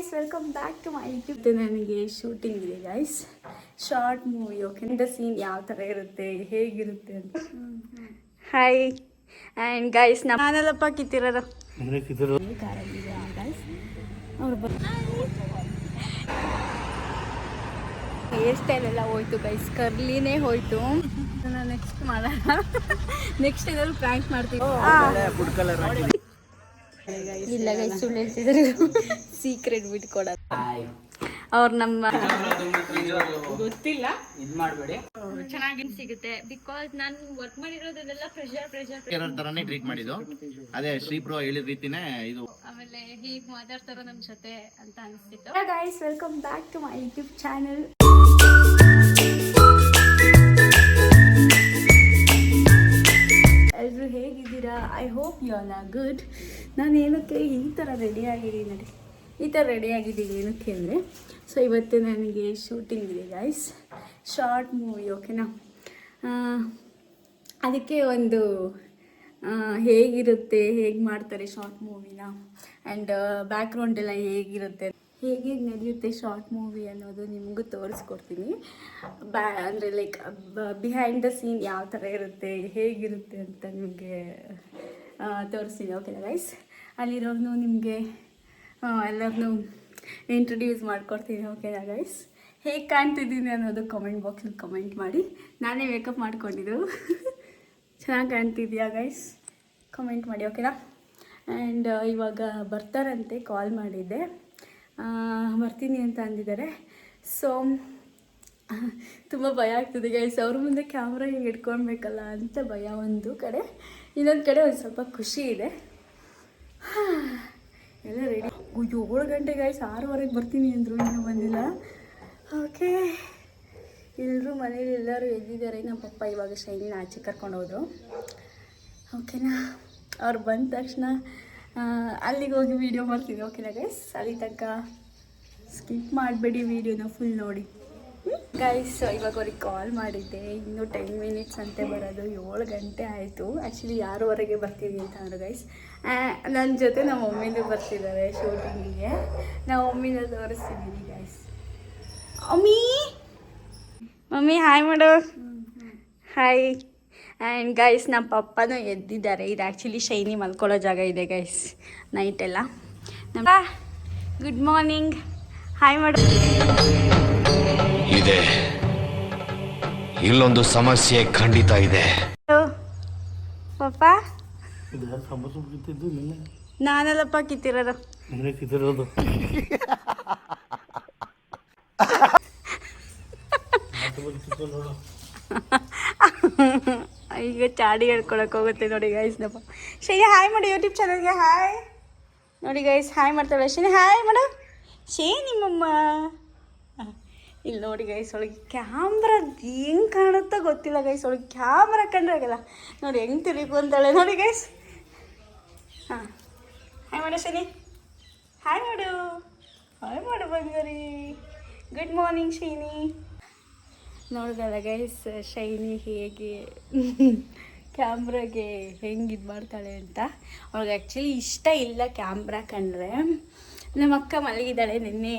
Guys welcome back to my YouTube. ನನಗೆ shooting ಇದೆ guys, short movie. Okay, the scene ಯಾವ ಥರ ಇರುತ್ತೆ, ಹೇಗಿರುತ್ತೆ ಅಂತ. ಹಾಯ್ ಆ್ಯಂಡ್ ಗೈಸ್, ನಾನಲ್ಲಪ್ಪ ಕಿತ್ತಿರೋದು ಗೈಸ್. ಅವ್ರು ಹೇರ್ ಸ್ಟೈಲ್ ಎಲ್ಲ ಹೋಯ್ತು ಗೈಸ್, ಕರ್ಲಿನೇ ಹೋಯ್ತು. ನೆಕ್ಸ್ಟ್ ಮಾಡೋಣ, ನೆಕ್ಸ್ಟ್ ಏನಾದ್ರು ಪ್ರ್ಯಾಂಕ್ ಮಾಡ್ತೀವಿ. ಇಲ್ಲ ಗೈಸ್, ಸುಳ್ಳು ಹೇಳ್ತಿದ್ರು, ಸೀಕ್ರೆಟ್ ಬಿಟ್ಕೊಡೋದು. ಅವ್ರು ನಮ್ಮ ಗೊತ್ತಿಲ್ಲ, ಇದು ಮಾಡಬೇಡಿ, ಚೆನ್ನಾಗಿ ಸಿಗುತ್ತೆ. ಬಿಕಾಸ್ ನಾನು ವರ್ಕ್ ಮಾಡಿರೋದೆಲ್ಲ ಪ್ರೆಷರ್ ತರನೇ ಟ್ರೀಟ್ ಮಾಡಿದ್ದು. ಅದೇ ಶ್ರೀ ಪ್ರೋ ಹೇಳಿದ ರೀತಿನೇ ಇದು. ಆಮೇಲೆ ಹೀಗೆ ಮಾತಾಡ್ತಾರೋ ನಮ್ಮ ಜೊತೆ ಅಂತ ಅನಿಸ್ತಿತ್ತು. Guys welcome back to my YouTube channel. ಎಲ್ಲರೂ ಹೇಗಿದ್ದೀರಾ? I hope you all are good. ನಾನು ಏನಕ್ಕೆ ಈ ಥರ ರೆಡಿಯಾಗಿದ್ದೀನಿ ನೋಡಿ, ಈ ಥರ ರೆಡಿಯಾಗಿದ್ದೀನಿ ಏನಕ್ಕೆ ಅಂದರೆ, ಸೊ ಇವತ್ತು ನನಗೆ ಶೂಟಿಂಗ್ ಇದೆ ಗೈಸ್, ಶಾರ್ಟ್ ಮೂವಿ. ಓಕೆನಾ, ಅದಕ್ಕೆ ಒಂದು ಹೇಗಿರುತ್ತೆ, ಹೇಗೆ ಮಾಡ್ತಾರೆ ಶಾರ್ಟ್ ಮೂವಿನ, ಆ್ಯಂಡ್ ಬ್ಯಾಕ್ಗ್ರೌಂಡ್ ಎಲ್ಲ ಹೇಗಿರುತ್ತೆ, ಹೇಗೆ ನಡೆಯುತ್ತೆ ಶಾರ್ಟ್ ಮೂವಿ ಅನ್ನೋದು ನಿಮಗೂ ತೋರಿಸ್ಕೊಡ್ತೀನಿ. ಅಂದರೆ ಲೈಕ್ ಬಿಹೈಂಡ್ ದ ಸೀನ್ ಯಾವ ಥರ ಇರುತ್ತೆ, ಹೇಗಿರುತ್ತೆ ಅಂತ ನಿಮಗೆ ತೋರಿಸ್ತೀನಿ. ಓಕೆನಾ ಗೈಸ್, ಅಲ್ಲಿರೋನು ನಿಮಗೆ ಎಲ್ಲರನ್ನೂ ಇಂಟ್ರೊಡ್ಯೂಸ್ ಮಾಡ್ಕೊಡ್ತೀನಿ. ಓಕೆನಾ ಗೈಸ್, ಹೇಗೆ ಕಾಣ್ತಿದ್ದೀನಿ ಅನ್ನೋದು ಕಮೆಂಟ್ ಬಾಕ್ಸಲ್ಲಿ ಕಮೆಂಟ್ ಮಾಡಿ. ನಾನೇ ಮೇಕಪ್ ಮಾಡ್ಕೊಂಡಿದ್ದು, ಚೆನ್ನಾಗಿ ಕಾಣ್ತಿದ್ಯಾ ಗೈಸ್, ಕಮೆಂಟ್ ಮಾಡಿ. ಓಕೆನಾ, ಆ್ಯಂಡ್ ಇವಾಗ ಬರ್ತಾರಂತೆ, ಕಾಲ್ ಮಾಡಿದ್ದೆ, ಬರ್ತೀನಿ ಅಂತ ಅಂದಿದ್ದಾರೆ. ಸೊ ತುಂಬ ಭಯ ಆಗ್ತಿದೆ ಗೈಸ್, ಅವ್ರ ಮುಂದೆ ಕ್ಯಾಮ್ರಾ ಹಿಂಗೆ ಇಟ್ಕೊಳ್ಬೇಕಲ್ಲ ಅಂತ ಭಯ ಒಂದು ಕಡೆ, ಇನ್ನೊಂದು ಕಡೆ ಒಂದು ಸ್ವಲ್ಪ ಖುಷಿ ಇದೆ. ಎಲ್ಲ ರೆಡಿ. 7 ಗಂಟೆ ಗೈಸ್, 6:15 ಬರ್ತೀನಿ ಅಂದರು, ಇನ್ನೂ ಬಂದಿಲ್ಲ. ಓಕೆ, ಎಲ್ಲರೂ ಮನೇಲಿ ಎಲ್ಲರೂ ಎದ್ದಿದ್ದಾರೆ. ನಮ್ಮ ಪಪ್ಪ ಇವಾಗ ಶೈನಿನ ಆಚೆ ಕರ್ಕೊಂಡು ಹೋದರು. ಓಕೆನಾ, ಅವ್ರು ಬಂದ ತಕ್ಷಣ ಅಲ್ಲಿಗೆ ಹೋಗಿ ವೀಡಿಯೋ ಮಾಡ್ತೀನಿ. ಓಕೆನಾ ಗೈಸ್, ಅಲ್ಲಿ ತನಕ ಸ್ಕಿಪ್ ಮಾಡಬೇಡಿ, ವೀಡಿಯೋನ ಫುಲ್ ನೋಡಿ ಗೈಸ್. ಇವಾಗ ಅವ್ರಿಗೆ ಕಾಲ್ ಮಾಡಿದ್ದೆ, ಇನ್ನೂ 10 ಮಿನಿಟ್ಸ್ ಅಂತೆ ಬರೋದು, 7 ಗಂಟೆ ಆಯಿತು. ಆ್ಯಕ್ಚುಲಿ 6:15 ಬರ್ತೀವಿ ಅಂತ ಅಂದರು ಗೈಸ್. ನನ್ನ ಜೊತೆ ನಮ್ಮ ಮಮ್ಮಿನೂ ಬರ್ತಿದ್ದಾರೆ ಶೂಟಿಂಗಿಗೆ. ನಾವು ಮಮ್ಮಿನ ತೋರಿಸ್ತಿದ್ದೀನಿ ಗೈಸ್. ಮಮ್ಮಿ ಹಾಯ್ ಮಾಡು. ಹಾಯ್. ಆ್ಯಂಡ್ ಗೈಸ್, ನಮ್ಮ ಪಪ್ಪನೂ ಎದ್ದಿದ್ದಾರೆ. ಇದು ಆ್ಯಕ್ಚುಲಿ ಶೈನಿ ಮಲ್ಕೊಳ್ಳೋ ಜಾಗ ಇದೆ ಗೈಸ್, ನೈಟೆಲ್ಲ. ನಮ್ಮ ಗುಡ್ ಮಾರ್ನಿಂಗ್, ಹಾಯ್ ಮಾಡು. ಇದೆ, ಇಲ್ಲೊಂದು ಸಮಸ್ಯೆ ಖಂಡಿತ ಇದೆ. ಪಪ್ಪ, ನಾನಲ್ಲಪ್ಪ ಕಿತ್ತಿರೋದು. ಈಗ ಚಾಡಿ ಹೇಳ್ಕೊಳಕ್ಕೆ ಹೋಗುತ್ತೆ ನೋಡಿ ಗೈಸ್. ನಮ್ಮ ಶೈನಿ ಹಾಯ್ ಮಾಡಿ, ಯೂಟ್ಯೂಬ್ ಚಾನಲ್ಗೆ ಹಾಯ್ ನೋಡಿ ಗೈಸ್, ಹಾಯ್ ಮಾಡ್ತಾಳೆ ಶೈನಿ. ಹಾಯ್ ಮಾಡು ಶೈನಿ ಮಮ್ಮ. ಇಲ್ಲಿ ನೋಡಿ ಗೈಸ್, ಒಳಗೆ ಕ್ಯಾಮ್ರಾ ಹೆಂಗೆ ಕಾಣುತ್ತೋ ಗೊತ್ತಿಲ್ಲ ಗೈಸ್, ಒಳಗೆ ಕ್ಯಾಮ್ರಾ ಕಂಡ್ರೆ ಆಗಲ್ಲ ನೋಡಿ, ಹೆಂಗೆ ತಿರುಗೊಂತಾಳೆ ನೋಡಿ ಗೈಸ್. ಹಾಂ, ಹಾಯ್ ಮಾಡು ಶೈನಿ, ಹಾಯ್ ಮಾಡು, ಹಾಯ್ ಮಾಡು ಬಂಗಾರಿ. Good morning Shiny. ನೋಡಿದಲ್ಲ ಗೈಸ್, ಶೈನಿ ಹೇಗೆ ಕ್ಯಾಮ್ರಾಗೆ ಹೆಂಗೆ ಇದು ಮಾಡ್ತಾಳೆ ಅಂತ. ಅವ್ಳಿಗೆ ಆ್ಯಕ್ಚುಲಿ ಇಷ್ಟ ಇಲ್ಲ ಕ್ಯಾಮ್ರಾ ಕಂಡ್ರೆ. ನಮ್ಮ ಅಕ್ಕ ಮಲಗಿದ್ದಾಳೆ, ನಿನ್ನೆ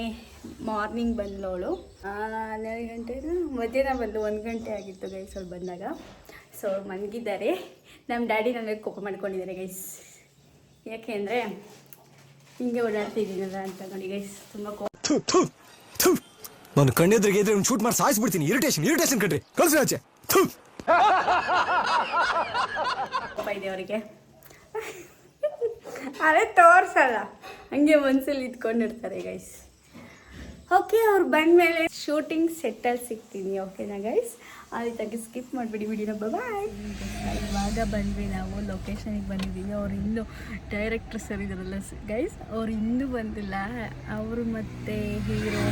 ಮಾರ್ನಿಂಗ್ ಬಂದವಳು. 12 ಗಂಟೆ ಮಧ್ಯಾಹ್ನ ಬಂದು 1 ಗಂಟೆ ಆಗಿತ್ತು ಗೈಸ್ ಅವ್ಳು ಬಂದಾಗ. ಸೊ ಅವ್ರು ಮಲಗಿದ್ದಾರೆ. ನಮ್ಮ ಡ್ಯಾಡಿ ನನಗೆ ಕೋಪ ಮಾಡ್ಕೊಂಡಿದ್ದಾರೆ ಗೈಸ್, ಯಾಕೆ ಅಂದರೆ ಹಿಂಗೆ ಓಡಾಡ್ತಿದ್ದೀನಲ್ಲ ಅಂತ ನೋಡಿ ಗೈಸ್. ತುಂಬ ನಾನು ಕಣ್ಣೆದ್ರಿಗೆ ಇದ್ರೆ ಶೂಟ್ ಮಾಡಿ ಸಾಯಿಸ್ಬಿಡ್ತೀನಿ. ಇರಿಟೇಷನ್ ಕಣ್ರಿ, ಕಳ್ಸಿ ಆಚೆ. ಕೋಪ ಇದೆ ಅವರಿಗೆ, ಅದೇ ತೋರ್ಸಲ್ಲ, ಹಂಗೆ ಮನ್ಸಲ್ಲಿ ಇಟ್ಕೊಂಡಿರ್ತಾರೆ ಗೈಸ್. ಓಕೆ, ಅವ್ರು ಬಂದಮೇಲೆ ಶೂಟಿಂಗ್ ಸೆಟ್ಟಲ್ಲಿ ಸಿಗ್ತೀನಿ. ಓಕೆನಾ ಗೈಸ್, ಅಲ್ಲಿ ತನಕ ಸ್ಕಿಪ್ ಮಾಡಿಬಿಡಿ ವಿಡಿಯೋನ. ಬಾಯ್. ಇವಾಗ ಬಂದ್ವಿ, ನಾವು ಲೊಕೇಶನಿಗೆ ಬಂದಿದ್ದೀವಿ. ಅವ್ರು ಇನ್ನೂ ಡೈರೆಕ್ಟರ್ ಸರ್ ಇದ್ದಾರಲ್ಲ ಗೈಸ್, ಅವ್ರು ಇನ್ನೂ ಬಂದಿಲ್ಲ. ಅವರು ಮತ್ತು ಹೀರೋ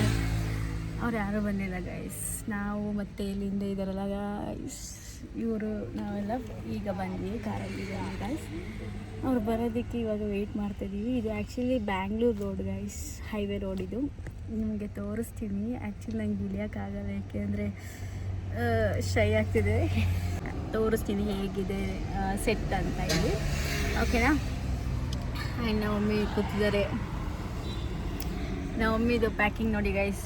ಅವ್ರು ಯಾರೂ ಬಂದಿಲ್ಲ ಗೈಸ್. ನಾವು ಮತ್ತು ಇಲ್ಲಿಂದ ಇದ್ದಾರಲ್ಲ ಗೈಸ್, ಇವರು ನಾವೆಲ್ಲ ಈಗ ಬಂದ್ವಿ ಕಾರಲ್ಲಿ ಗೈಸ್. ಅವ್ರು ಬರೋದಕ್ಕೆ ಇವಾಗ ವೆಯ್ಟ್ ಮಾಡ್ತಾಯಿದ್ದೀವಿ. ಇದು actually Bangalore road guys, highway road. ಇದು ನಿಮಗೆ ತೋರಿಸ್ತೀನಿ. ಆ್ಯಕ್ಚುಲಿ ನಂಗೆ ಇಳಿಯೋಕ್ಕಾಗಲ್ಲ, ಯಾಕೆಂದರೆ ಶೈ ಆಗ್ತಿದೆ. ತೋರಿಸ್ತೀನಿ ಹೇಗಿದೆ ಸೆಟ್ ಅಂತ ಇಲ್ಲಿ. ಓಕೆನಾ, ಆ್ಯಂಡ್ ನಮ್ಮ ಮಮ್ಮಿ ಕೂತಿದ್ದಾರೆ. ನಮ್ಮ ಮಮ್ಮಿದು ಪ್ಯಾಕಿಂಗ್ ನೋಡಿ ಗೈಸ್.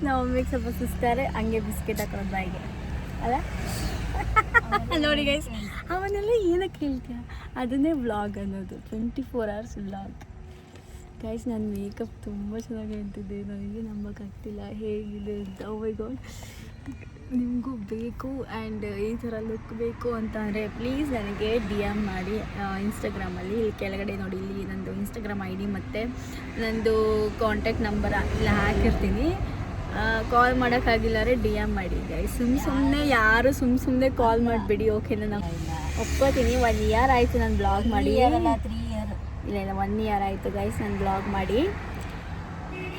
ನಮ್ಮ ಮಮ್ಮಿಗೆ ಸ್ವಲ್ಪ ಸುಸ್ತಾರೆ, ಹಂಗೆ ಬಿಸ್ಕೆಟ್ ಹಾಕೋದು ಬಾಯಿಗೆ ಅಲ್ಲ. ನೋಡಿ ಗೈಸ್, ಅವನ್ನೆಲ್ಲ ಏನಕ್ಕೆ ಹೇಳ್ತೀಯ, ಅದನ್ನೇ ವ್ಲಾಗ್ ಅನ್ನೋದು, 24 hours ವ್ಲಾಗ್. ಗೈಸ್ ನನ್ನ ಮೇಕಪ್ ತುಂಬ ಚೆನ್ನಾಗಿ ಅಂತಿದ್ದೆ, ನನಗೆ ನಂಬೋಕ್ಕಾಗ್ತಿಲ್ಲ ಹೇಗಿದೆ ಅಂತ. ಓ ಮೈ ಗಾಡ್, ನಿಮಗೂ ಬೇಕು ಆ್ಯಂಡ್ ಈ ಥರ ಲುಕ್ ಬೇಕು ಅಂತ ಅಂದರೆ ಪ್ಲೀಸ್ ನನಗೆ DM ಮಾಡಿ ಇನ್ಸ್ಟಾಗ್ರಾಮಲ್ಲಿ. ಇಲ್ಲಿ ಕೆಳಗಡೆ ನೋಡಿ, ಇಲ್ಲಿ ನಂದು ಇನ್ಸ್ಟಾಗ್ರಾಮ್ ID ಮತ್ತು ನಂದು ಕಾಂಟ್ಯಾಕ್ಟ್ ನಂಬರ್ ಇಲ್ಲ ಹಾಕಿರ್ತೀನಿ. ಕಾಲ್ ಮಾಡೋಕ್ಕಾಗಿಲ್ಲಾರೆ DM ಮಾಡಿ ಗೈಸ್. ಸುಮ್ಮನೆ ಯಾರು ಸುಮ್ಮನೆ ಕಾಲ್ ಮಾಡಿಬಿಡಿ, ಓಕೆನಾ? ನಾನು ಒಪ್ಕೋತೀನಿ. 1 year ಆಯಿತು ನಾನು ಬ್ಲಾಗ್ ಮಾಡಿ. 3 year ಇಲ್ಲ 1 year ಆಯಿತು ಗೈಸ್ ನಾನು ಬ್ಲಾಗ್ ಮಾಡಿ,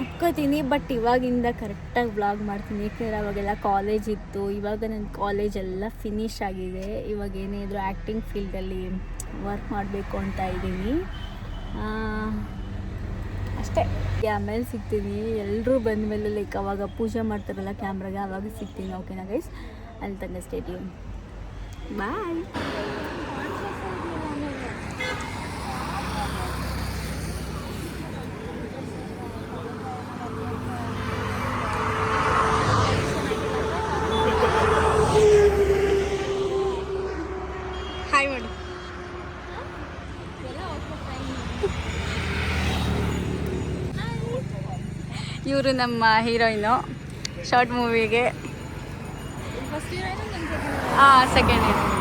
ಒಪ್ಕೋತೀನಿ. ಬಟ್ ಇವಾಗಿಂದ ಕರೆಕ್ಟಾಗಿ ಬ್ಲಾಗ್ ಮಾಡ್ತೀನಿ, ಏಕೆಂದರೆ ಅವಾಗೆಲ್ಲ ಕಾಲೇಜ್ ಇತ್ತು. ಇವಾಗ ನನ್ನ ಕಾಲೇಜ್ ಎಲ್ಲ ಫಿನಿಶ್ ಆಗಿದೆ. ಇವಾಗ ಏನೇ ಇದ್ದರೂ ಆ್ಯಕ್ಟಿಂಗ್ ಫೀಲ್ಡಲ್ಲಿ ವರ್ಕ್ ಮಾಡಬೇಕು ಅಂತ ಇದ್ದೀನಿ ಅಷ್ಟೇ. ಆಮೇಲೆ ಸಿಗ್ತೀನಿ, ಎಲ್ಲರೂ ಬಂದಮೇಲೆ ಲೈಕ್ ಅವಾಗ ಪೂಜೆ ಮಾಡ್ತಾರಲ್ಲ ಕ್ಯಾಮ್ರಾಗೆ, ಅವಾಗ ಸಿಗ್ತೀನಿ, ಓಕೆನಾ ಗೈಸ್? ಅಲ್ಲಿ ತನಕ ಸ್ಟೇ ಟ್ಯೂನ್, ಬಾಯ್. ಹಾಯ್ ಮಾಡಿ. ಇವರು ನಮ್ಮ ಹೀರೋಯಿನು ಶಾರ್ಟ್ ಮೂವಿಗೆ. Second heroine.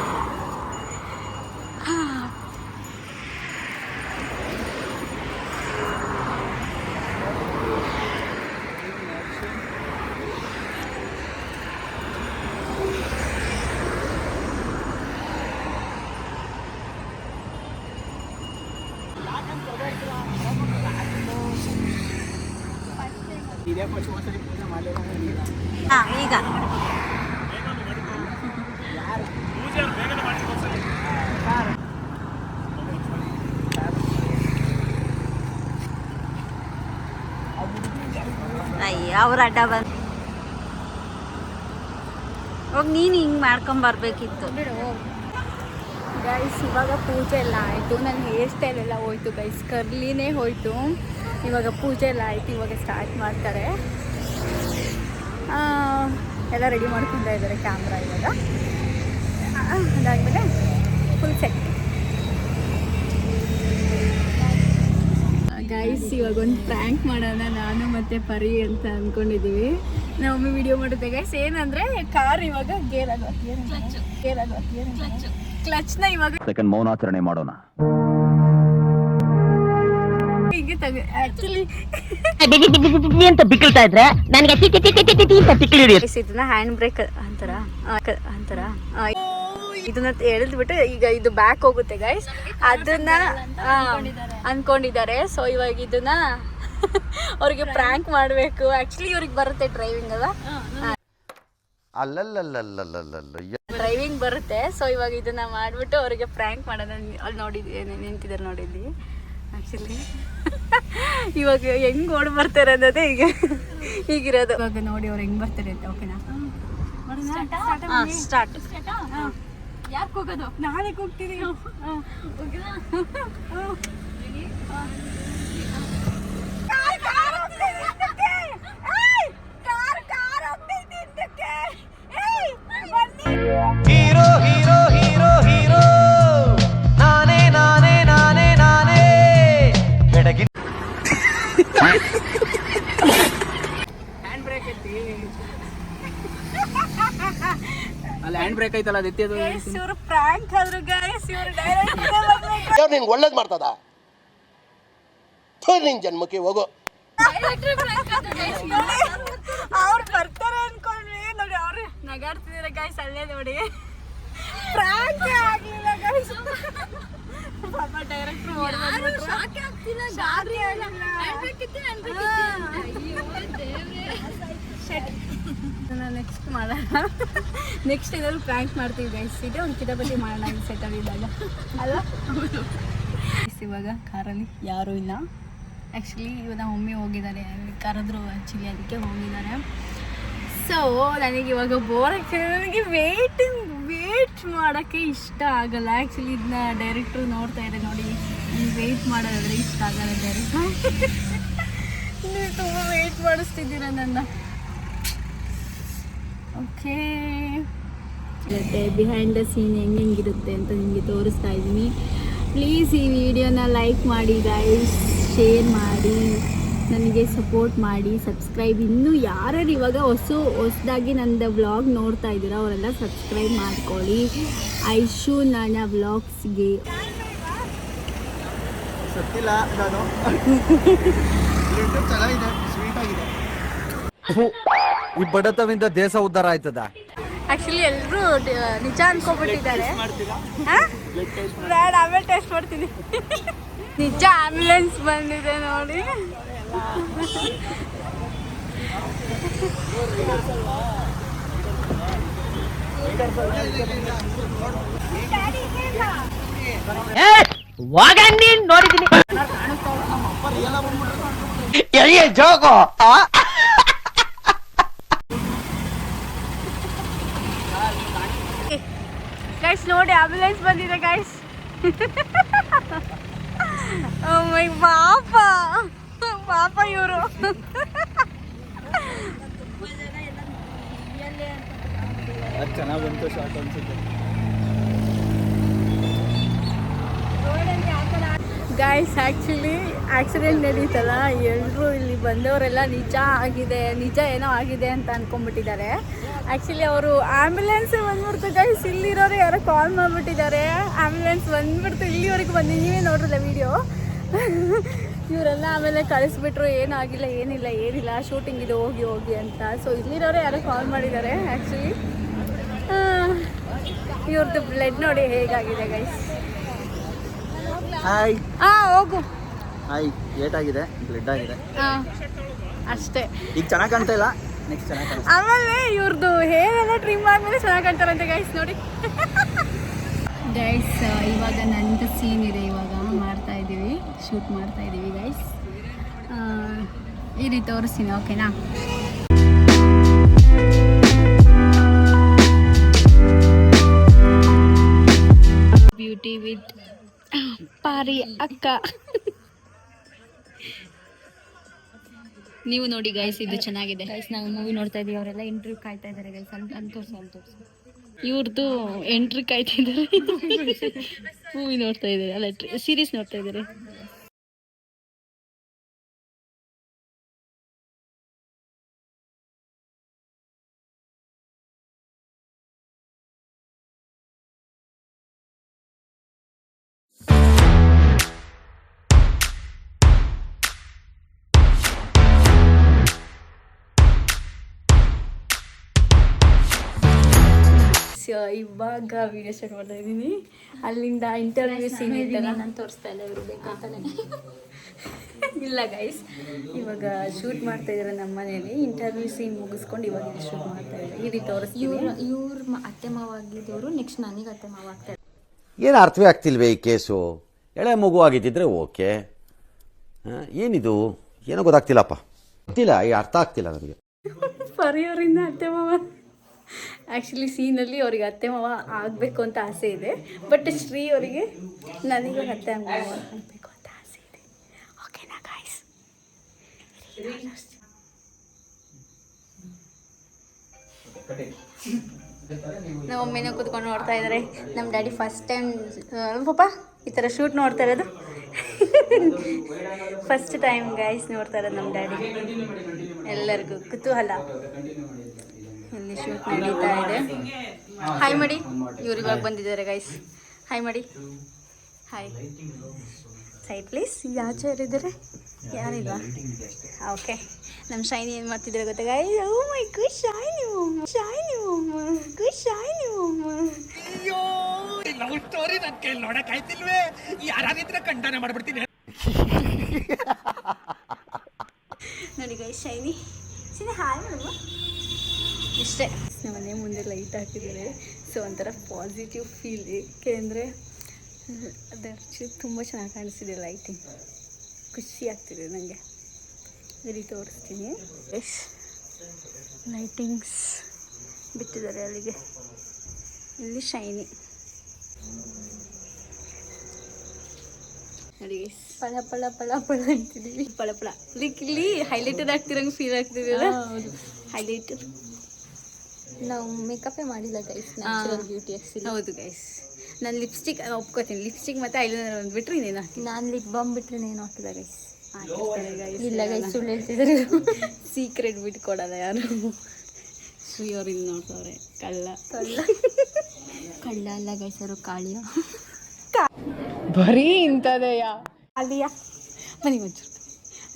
ಈಗ ಅಯ್ಯ ಅವ್ರ ಅಡ್ಡ ಬಂದು ಹೋಗಿ ನೀನು ಹಿಂಗೆ ಮಾಡ್ಕೊಂಬರ್ಬೇಕಿತ್ತು. ಗೈಸ್ ಇವಾಗ ಪೂಜೆ ಎಲ್ಲ ಆಯಿತು, ನನ್ನ ಹೇರ್ ಸ್ಟೈಲ್ ಎಲ್ಲ ಹೋಯ್ತು ಗೈಸ್, ಕರ್ಲಿನೇ ಹೋಯ್ತು. ಇವಾಗ ಪೂಜೆ ಎಲ್ಲ ಆಯಿತು, ಇವಾಗ ಸ್ಟಾರ್ಟ್ ಮಾಡ್ತಾರೆ. ಎಲ್ಲ ರೆಡಿ ಮಾಡ್ಕೊತಾ ಇದ್ದಾರೆ ಕ್ಯಾಮ್ರಾ. ಇವಾಗ ಅದಾದಮೇಲೆ ಫುಲ್ ಸೆಟ್. ಗೈಸ್ ಇವಾಗ ಒಂದು ಪ್ರ್ಯಾಂಕ್ ಮಾಡೋಣ ನಾನು ಮತ್ತು ಪರಿ ಅಂತ ಅಂದ್ಕೊಂಡಿದ್ದೀವಿ. ನಮ್ಮ ವಿಡಿಯೋ ಮಾಡುತ್ತೆ ಗೈಸ್. ಏನಂದರೆ ಕಾರ್ ಇವಾಗ ಗೇರ್ ಕ್ಲಚ್ನ ಇವಾಗ ಸೆಕೆಂಡ್ ಮೌನಾಚರಣೆ ಮಾಡೋಣ. ಹೀಗೆ ಆಕ್ಚುಲಿ ಅಂತ ಬಿಕ್ಕಳ್ತಾ ಇದ್ರೆ ನನಗೆ ಇದನ್ನ ಹ್ಯಾಂಡ್ ಬ್ರೇಕ್ ಅಂತಾರ ಇದನ್ನ ಎಳೆದ್ಬಿಟ್ಟು ಈಗ ಇದು ಬ್ಯಾಕ್ ಹೋಗುತ್ತೆ ಗೈಸ್, ಅದನ್ನ ಅನ್ಕೊಂಡಿದ್ದಾರೆ. ಸೊ ಇವಾಗ ಇದನ್ನ ಅವ್ರಿಗೆ ಪ್ರ್ಯಾಂಕ್ ಮಾಡಬೇಕು. ಆಕ್ಚುಲಿ ಇವ್ರಿಗೆ ಬರುತ್ತೆ ಡ್ರೈವಿಂಗ್ ಅಲ್ಲ, ಡ್ರೈವಿಂಗ್ ಬರುತ್ತೆ. ಸೊ ಇವಾಗ ಇದನ್ನ ಮಾಡ್ಬಿಟ್ಟು ಅವ್ರಿಗೆ ಪ್ರ್ಯಾಂಕ್ ಮಾಡೋಣ. ಅಲ್ಲಿ ನೋಡಿದ್ವಿ ನಿಂತಿದ್ದಾರೆ, ನೋಡಿದ್ವಿ ಆಕ್ಚುಲಿ. ಇವಾಗ ಹೆಂಗ್ ಓಡ್ ಬರ್ತಾರೆ ಅನ್ನೋದೇ ಹೀಗಿರೋದು. ಇವಾಗ ನೋಡಿ ಅವ್ರು ಹೆಂಗ್ ಬರ್ತಾರೆ ಅಂತ. ಓಕೆನಾ? ಸ್ಟಾರ್ಟ್. ಯಾಕೆ ಹೋಗೋದು? ನಾಳೆ ಹೋಗ್ತೀನಿ. ಹೀರೋ ಹೀರೋ ಹೀರೋ ಹೀರೋ ನಾನೇ ನಾನೇ ನಾನೇ ನಾನೇ ಬೆಳಗಿ ಹ್ಯಾಂಡ್ ಬ್ರೇಕ್ ಐತಿ, ಅಲ್ಲಿ ಹ್ಯಾಂಡ್ ಬ್ರೇಕ್ ಐತಲ್ಲ ಅದು ಎತ್ತಿಯೋದು. ಇವ್ರು ಪ್ರ್ಯಾಂಕ್ ಆದ್ರು ಗೈಸ್, ಇವ್ರು ಡೈರೆಕ್ಟ್ ನಿಂಗೆ ಒಳ್ಳೇದು ಮಾಡ್ತದ ನಿನ್ ಜನ್ಮಕ್ಕೆ ಹೋಗೋ. ಅವ್ರು ಬರ್ತಾರೆ ಅನ್ಕೊಂಡ್ರಿ, ನೋಡಿ ಅವ್ರು ನಗಾಡ್ತಿದಾರೆ ಗೈಸ್, ಅಲ್ಲೇ ನೋಡಿ. ಪ್ರ್ಯಾಂಕ್ ಆಗ್ಲಿಲ್ಲ ಗೈಸ್, ಪಾಪ ಡೈರೆಕ್ಟ್ರು ನೆಕ್ಸ್ಟ್ ಮಾಡೋಣ. ನೆಕ್ಸ್ಟ್ ಏನಾದ್ರು ಪ್ರ್ಯಾಂಕ್ ಮಾಡ್ತೀವಿ ಗೈಸ್. ಇದೆ ಒಂದು ಕಿತಾಪತಿ ಮಾಡೋಣ ಸೆಟ್ ಆಗಿದ್ದಾಗ ಅಲ್ಲ. ಇವಾಗ ಕಾರಲ್ಲಿ ಯಾರೂ ಇಲ್ಲ. ಆ್ಯಕ್ಚುಲಿ ಇವಾಗ ಮಮ್ಮಿ ಹೋಗಿದ್ದಾರೆ, ಕರೆದ್ರು ಆ್ಯಕ್ಚುಲಿ ಅದಕ್ಕೆ ಹೋಗಿದ್ದಾರೆ. ಸೊ ನನಗೆ ಇವಾಗ ಬೋರ್ ಆಗ್ತಿದೆ. ನನಗೆ ವೇಟ್ ಮಾಡೋಕ್ಕೆ ಇಷ್ಟ ಆಗಲ್ಲ ಆ್ಯಕ್ಚುಲಿ. ಇದನ್ನ ಡೈರೆಕ್ಟ್ರು ನೋಡ್ತಾ ಇದೆ ನೋಡಿ, ವೆಯ್ಟ್ ಮಾಡೋದಾದ್ರೆ ಇಷ್ಟ ಆಗಲ್ಲ ಬೇರೆ. ನೀವು ತುಂಬ ವೆಯ್ಟ್ ಮಾಡಿಸ್ತಿದ್ದೀರ ನನ್ನ. ಓಕೆ, ಮತ್ತು ಬಿಹೈಂಡ್ ದ ಸೀನ್ ಹೆಂಗಿರುತ್ತೆ ಅಂತ ನಿಮಗೆ ತೋರಿಸ್ತಾ ಇದ್ದೀನಿ. ಪ್ಲೀಸ್ ಈ ವಿಡಿಯೋನ ಲೈಕ್ ಮಾಡಿ ಗೈಸ್, ಶೇರ್ ಮಾಡಿ, ನನಗೆ ಸಪೋರ್ಟ್ ಮಾಡಿ, ಸಬ್ಸ್ಕ್ರೈಬ್. ಇನ್ನೂ ಯಾರ್ಯಾರು ಇವಾಗ ಹೊಸದಾಗಿ ನಂದು ವ್ಲಾಗ್ ನೋಡ್ತಾ ಇದ್ದೀರಾ ಅವರೆಲ್ಲ ಸಬ್ಸ್ಕ್ರೈಬ್ ಮಾಡ್ಕೊಳ್ಳಿ ಐಶು ನನ್ನ ವ್ಲಾಗ್ಸ್ಗೆ. ಸತ್ತಿಲ್ಲ ನಾನು. ಚೆನ್ನಾಗಿದೆ, ಸ್ವೀಟ್ ಆಗಿದೆ. ಈ ಬಡತವಿಂದ ದೇಶ ಉದ್ಧಾರ ಆಯ್ತದ. ಆ್ಯಕ್ಚುಲಿ ಎಲ್ಲರೂ ನಿಜ ಅನ್ಕೊಬಿಟ್ಟಿದ್ದಾರೆ. ಬೇಡ, ಆಮೇಲೆ ಟೆಸ್ಟ್ ಮಾಡ್ತೀನಿ. ನಿಜ ಆಂಬ್ಯುಲೆನ್ಸ್ ಬಂದಿದೆ ನೋಡಿ. ನೋಡಿದ್ದೀನಿ ಜೋಗೋ ಗೈಸ್ ನೋಡಿ, ಆಂಬ್ಯುಲೆನ್ಸ್ ಬಂದಿದೆ ಗೈಸ್. ಮೈ ಪಾಪ ಪಾಪ ಇವರು. ಚೆನ್ನಾಗಿ ಬಂತು ಶಾರ್ಟ್ ಅನ್ಸುತ್ತೆ. ಗೈಸ್ ಆ್ಯಕ್ಚುಲಿ ಆಕ್ಸಿಡೆಂಟ್ ನಡೀತಲ್ಲ, ಎಲ್ಲರೂ ಇಲ್ಲಿ ಬಂದವರೆಲ್ಲ ನಿಜ ಏನೋ ಆಗಿದೆ ಅಂತ ಅಂದ್ಕೊಂಡ್ಬಿಟ್ಟಿದ್ದಾರೆ. ಆ್ಯಕ್ಚುಲಿ ಅವರು ಆ್ಯಂಬುಲೆನ್ಸ್ ಬಂದ್ಬಿಡ್ತು ಗೈಸ್. ಇಲ್ಲಿರೋರು ಯಾರೋ ಕಾಲ್ ಮಾಡಿಬಿಟ್ಟಿದ್ದಾರೆ, ಆ್ಯಂಬುಲೆನ್ಸ್ ಬಂದ್ಬಿಡ್ತು, ಇಲ್ಲಿವರೆಗೂ ಬಂದು ನೀವೇ ನೋಡ್ರಲ್ಲ ವಿಡಿಯೋ. ಇವರೆಲ್ಲ ಆಮೇಲೆ ಕಳಿಸ್ಬಿಟ್ರು, ಏನಾಗಿಲ್ಲ, ಏನಿಲ್ಲ ಶೂಟಿಂಗ್ ಇದು, ಹೋಗಿ ಅಂತ. ಸೊ ಇಲ್ಲಿರೋರು ಯಾರೋ ಕಾಲ್ ಮಾಡಿದ್ದಾರೆ. ಆ್ಯಕ್ಚುಲಿ ಇವ್ರದ್ದು ಬ್ಲಡ್ ನೋಡಿ ಹೇಗಾಗಿದೆ ಗೈಸ್. ಹಾಯ್ ಹೋಗು. ಹಾಯ್, ಏಟಾಗಿದೆ, ಬ್ಲಡ್ ಆಗಿದೆ ಅಷ್ಟೇ. ಈಗ ಚೆನ್ನಾಗಿ ಕಾಣ್ತಾ ಇಲ್ಲ, ನೆಕ್ಸ್ಟ್ ಚೆನ್ನಾಗಿ ಕಾಣಿಸ್ತಾ. ಆಮೇಲೆ ಇವ್ರದ್ದು ಹೇರ್ ಎಲ್ಲ ಟ್ರಿಮ್ ಆದ್ಮೇಲೆ ಚೆನ್ನಾಗಿ ಕಾಣ್ತಾರಂತೆ ಗೈಸ್ ನೋಡಿ. ಗೈಸ್ ಇವಾಗ ನಂದು ಸೀನ್ ಇದೆ, ಇವಾಗ ಶೂಟ್ ಮಾಡ್ತಾ ಇದ್ದೀವಿ ಗೈಸ್. ಈ ರೀತಿ ತೋರಿಸ್ತೀನಿ, ಓಕೆನಾ? ಬ್ಯೂಟಿ ವಿತ್ ಪಾರಿ ಅಕ್ಕ. ನೀವು ನೋಡಿ ಗೈಸ್, ಇದು ಚೆನ್ನಾಗಿದೆ ಗೈಸ್. ನಾವು ಮೂವಿ ನೋಡ್ತಾ ಇದೀವಿ, ಅವರೆಲ್ಲ ಇಂಟರ್ವ್ಯೂ ಕಾಯ್ತಾ ಇದ್ದಾರೆ ಗೈಸ್. ತೋರಿಸು ಇವ್ರದ್ದು ಎಂಟ್ರಿ ಕಾಯ್ತಾ ಇದ್ದಾರೆ. ಮೂವಿ ನೋಡ್ತಾ ಇದ್ದಾರೆ, ಅಲ್ಲ ಸೀರೀಸ್ ನೋಡ್ತಾ ಇದ್ದಾರೆ. ಇವಾಗ ವಿಡಿಯೋ ಸ್ಟಾರ್ಟ್ ಮಾಡ್ತಾ ಇದ್ದೀನಿ. ಅಲ್ಲಿಂದ ಇಂಟರ್ವ್ಯೂ ಸೀನ್ ಇದ್ದಲ್ಲ, ನಾನು ತೋರಿಸ್ತಾ ಇಲ್ಲ, ಇವರು ಬೇಕಂತಾನೆ. ಇಲ್ಲ ಗೈಸ್, ಇವಾಗ ಶೂಟ್ ಮಾಡ್ತಾ ಇದ್ದಾರೆ ನಮ್ಮ ಮನೇಲಿ. ಇಂಟರ್ವ್ಯೂ ಸೀನ್ ಮುಗಿಸ್ಕೊಂಡು ಇವಾಗ ಶೂಟ್ ಮಾಡ್ತಾ ಇದ್ದಾರೆ. ಈ ರೀತಿ ತೋರಿಸ್ತೀವಿ. ಇವ್ರ ಅತ್ತೆ ಮಾವ ಆಗಿದ್ದವರು ನೆಕ್ಸ್ಟ್ ನನಗೆ ಅತ್ತೆ ಮಾವ ಆಗ್ತಾರೆ. ಏನು ಅರ್ಥವೇ ಆಗ್ತಿಲ್ವೇ ಈ ಕೇಸು? ಎಳೆ ಮಗು ಆಗಿದ್ದಿದ್ರೆ ಓಕೆ, ಏನಿದು ಏನೋ ಗೊತ್ತಾಗ್ತಿಲ್ಲಪ್ಪ, ಗೊತ್ತಿಲ್ಲ, ಈ ಅರ್ಥ ಆಗ್ತಿಲ್ಲ ನನಗೆ. ಪರಿಯವರಿಂದ ಅತ್ತೆ ಮಾವ. ಆ್ಯಕ್ಚುಲಿ ಸೀನಲ್ಲಿ ಅವ್ರಿಗೆ ಅತ್ತೆ ಮಾವ ಆಗಬೇಕು ಅಂತ ಆಸೆ ಇದೆ. ಬಟ್ ಶ್ರೀ ಅವರಿಗೆ ನನಗೆ ಅತ್ತೆ ಮಾವ ಆಗಬೇಕು ಅಂತ ಆಸೆ ಇದೆ. ಓಕೆನಾ ಗಾಯ್ಸ್? ನಮ್ಮ ಮಮ್ಮಿನ ಕೂತ್ಕೊಂಡು ನೋಡ್ತಾ ಇದ್ದಾರೆ. ನಮ್ಮ ಡ್ಯಾಡಿ ಫಸ್ಟ್ ಟೈಮ್ ಪಾಪ ಈ ಥರ ಶೂಟ್ ನೋಡ್ತಾ ಇರೋದು. ಫಸ್ಟ್ ಟೈಮ್ ಗೈಸ್ ನೋಡ್ತಾ ಇರೋದು ನಮ್ಮ ಡ್ಯಾಡಿ. ಎಲ್ಲರಿಗೂ ಕುತೂಹಲ. ಇಲ್ಲಿ ಶೂಟ್ ನಡೀತಾ ಇದೆ. ಹಾಯ್ ಮಾಡಿ, ಇವ್ರು ಇವಾಗ ಬಂದಿದ್ದಾರೆ ಗೈಸ್. ಹಾಯ್ ಮಾಡಿ, ಹಾಯ್. Side please. ಆಚೆ ಯಾರಿದ್ದಾರೆ? ಯಾರಿಲ್ಲ. ಓಕೆ, ನಮ್ಮ ಶೈನಿ ಏನು ಮಾಡ್ತಿದ್ದಾರೆ ಗೊತ್ತಾ guys? Oh my good Shiny mumma, Shiny mumma, good Shiny mumma. ಅಯ್ಯೋ, ಲವ್ ಸ್ಟೋರಿ ನನ್ನ ಕೈಲಿ ನೋಡಕ್ಕಾಯ್ತಿಲ್ವೇ? ಯಾರಾದಿದ್ರೆ ಕಂಡನ ಮಾಡ್ಬಿಡ್ತೀನಿ. ನೋಡಿ ಗೈಸ್, ಶೈನಿ ಹಾಯ್ ಮಾಡುವ. ಇಷ್ಟೇ. ನಮ್ಮ ಮನೆ ಮುಂದೆ ಲೈಟ್ ಹಾಕಿದ್ದಾರೆ. ಸೊ ಒಂಥರ ಪಾಸಿಟಿವ್ ಫೀಲ್. ಏಕೆಂದರೆ ಅದು ತುಂಬ ಚೆನ್ನಾಗಿ ಕಾಣಿಸ್ತಿದೆ ಲೈಟಿಂಗ್. ಖುಷಿ ಆಗ್ತಿದೆ ನನಗೆ. ಇಲ್ಲಿ ತೋರಿಸ್ತೀನಿ. ಎಸ್ ಲೈಟಿಂಗ್ಸ್ ಬಿಟ್ಟಿದ್ದಾರೆ ಅಲ್ಲಿಗೆ. ಇಲ್ಲಿ ಶೈನಿ. ನೋಡಿ ಪಳ ಪಳ ಪಳ ಪಳ ಅಂತಿದ್ದೀವಿ. ಪಳ ಪಳ ಇಲ್ಲಿ ಹೈಲೈಟರ್ ಆಗ್ತಿರಂಗೆ ಫೀಲ್ ಆಗ್ತಿದೆಯಲ್ಲ. ಹೈಲೈಟರ್ ನಾವು ಮೇಕಪ್ಪೇ ಮಾಡಿಲ್ಲ ಗೈಸ್, ನ್ಯಾಚುರಲ್ ಬ್ಯೂಟಿ ಆಕ್ಚುಲಿ. ಹೌದು ಗೈಸ್, ನಾನು ಲಿಪ್ಸ್ಟಿಕ್ ಒಪ್ಕೋತೀನಿ. ಲಿಪ್ಸ್ಟಿಕ್ ಮತ್ತು ಐಲೈನರ್ ಒಂದು ಬಿಟ್ಟರೆ ನೀನು ನಾನು ಲಿಪ್ ಬಾಮ್ ಬಿಟ್ಟರೆ ಏನು ಹಾಕಿಲ್ಲ ಗೈಸ್. ಇಲ್ಲ ಗೈಸ್, ಸುಳ್ಳು ಹೇಳ್ತಿದ್ದಾರೆ. ಸೀಕ್ರೆಟ್ ಬಿಟ್ಕೊಡಲ್ಲ ಯಾರು. ಶ್ರೀಯವ್ರು ಇಲ್ಲಿ ನೋಡ್ತವ್ರೆ. ಕಳ್ಳ ಕಳ್ಳ ಅಲ್ಲ ಗೈಸ್, ಅವರು ಕಾಳಿಯ. ಬರೀ ಇಂಥದೆಯಾ ಅಲ್ಲಿಯಾ? ಬನ್ನಿ ಒಂಚೂರು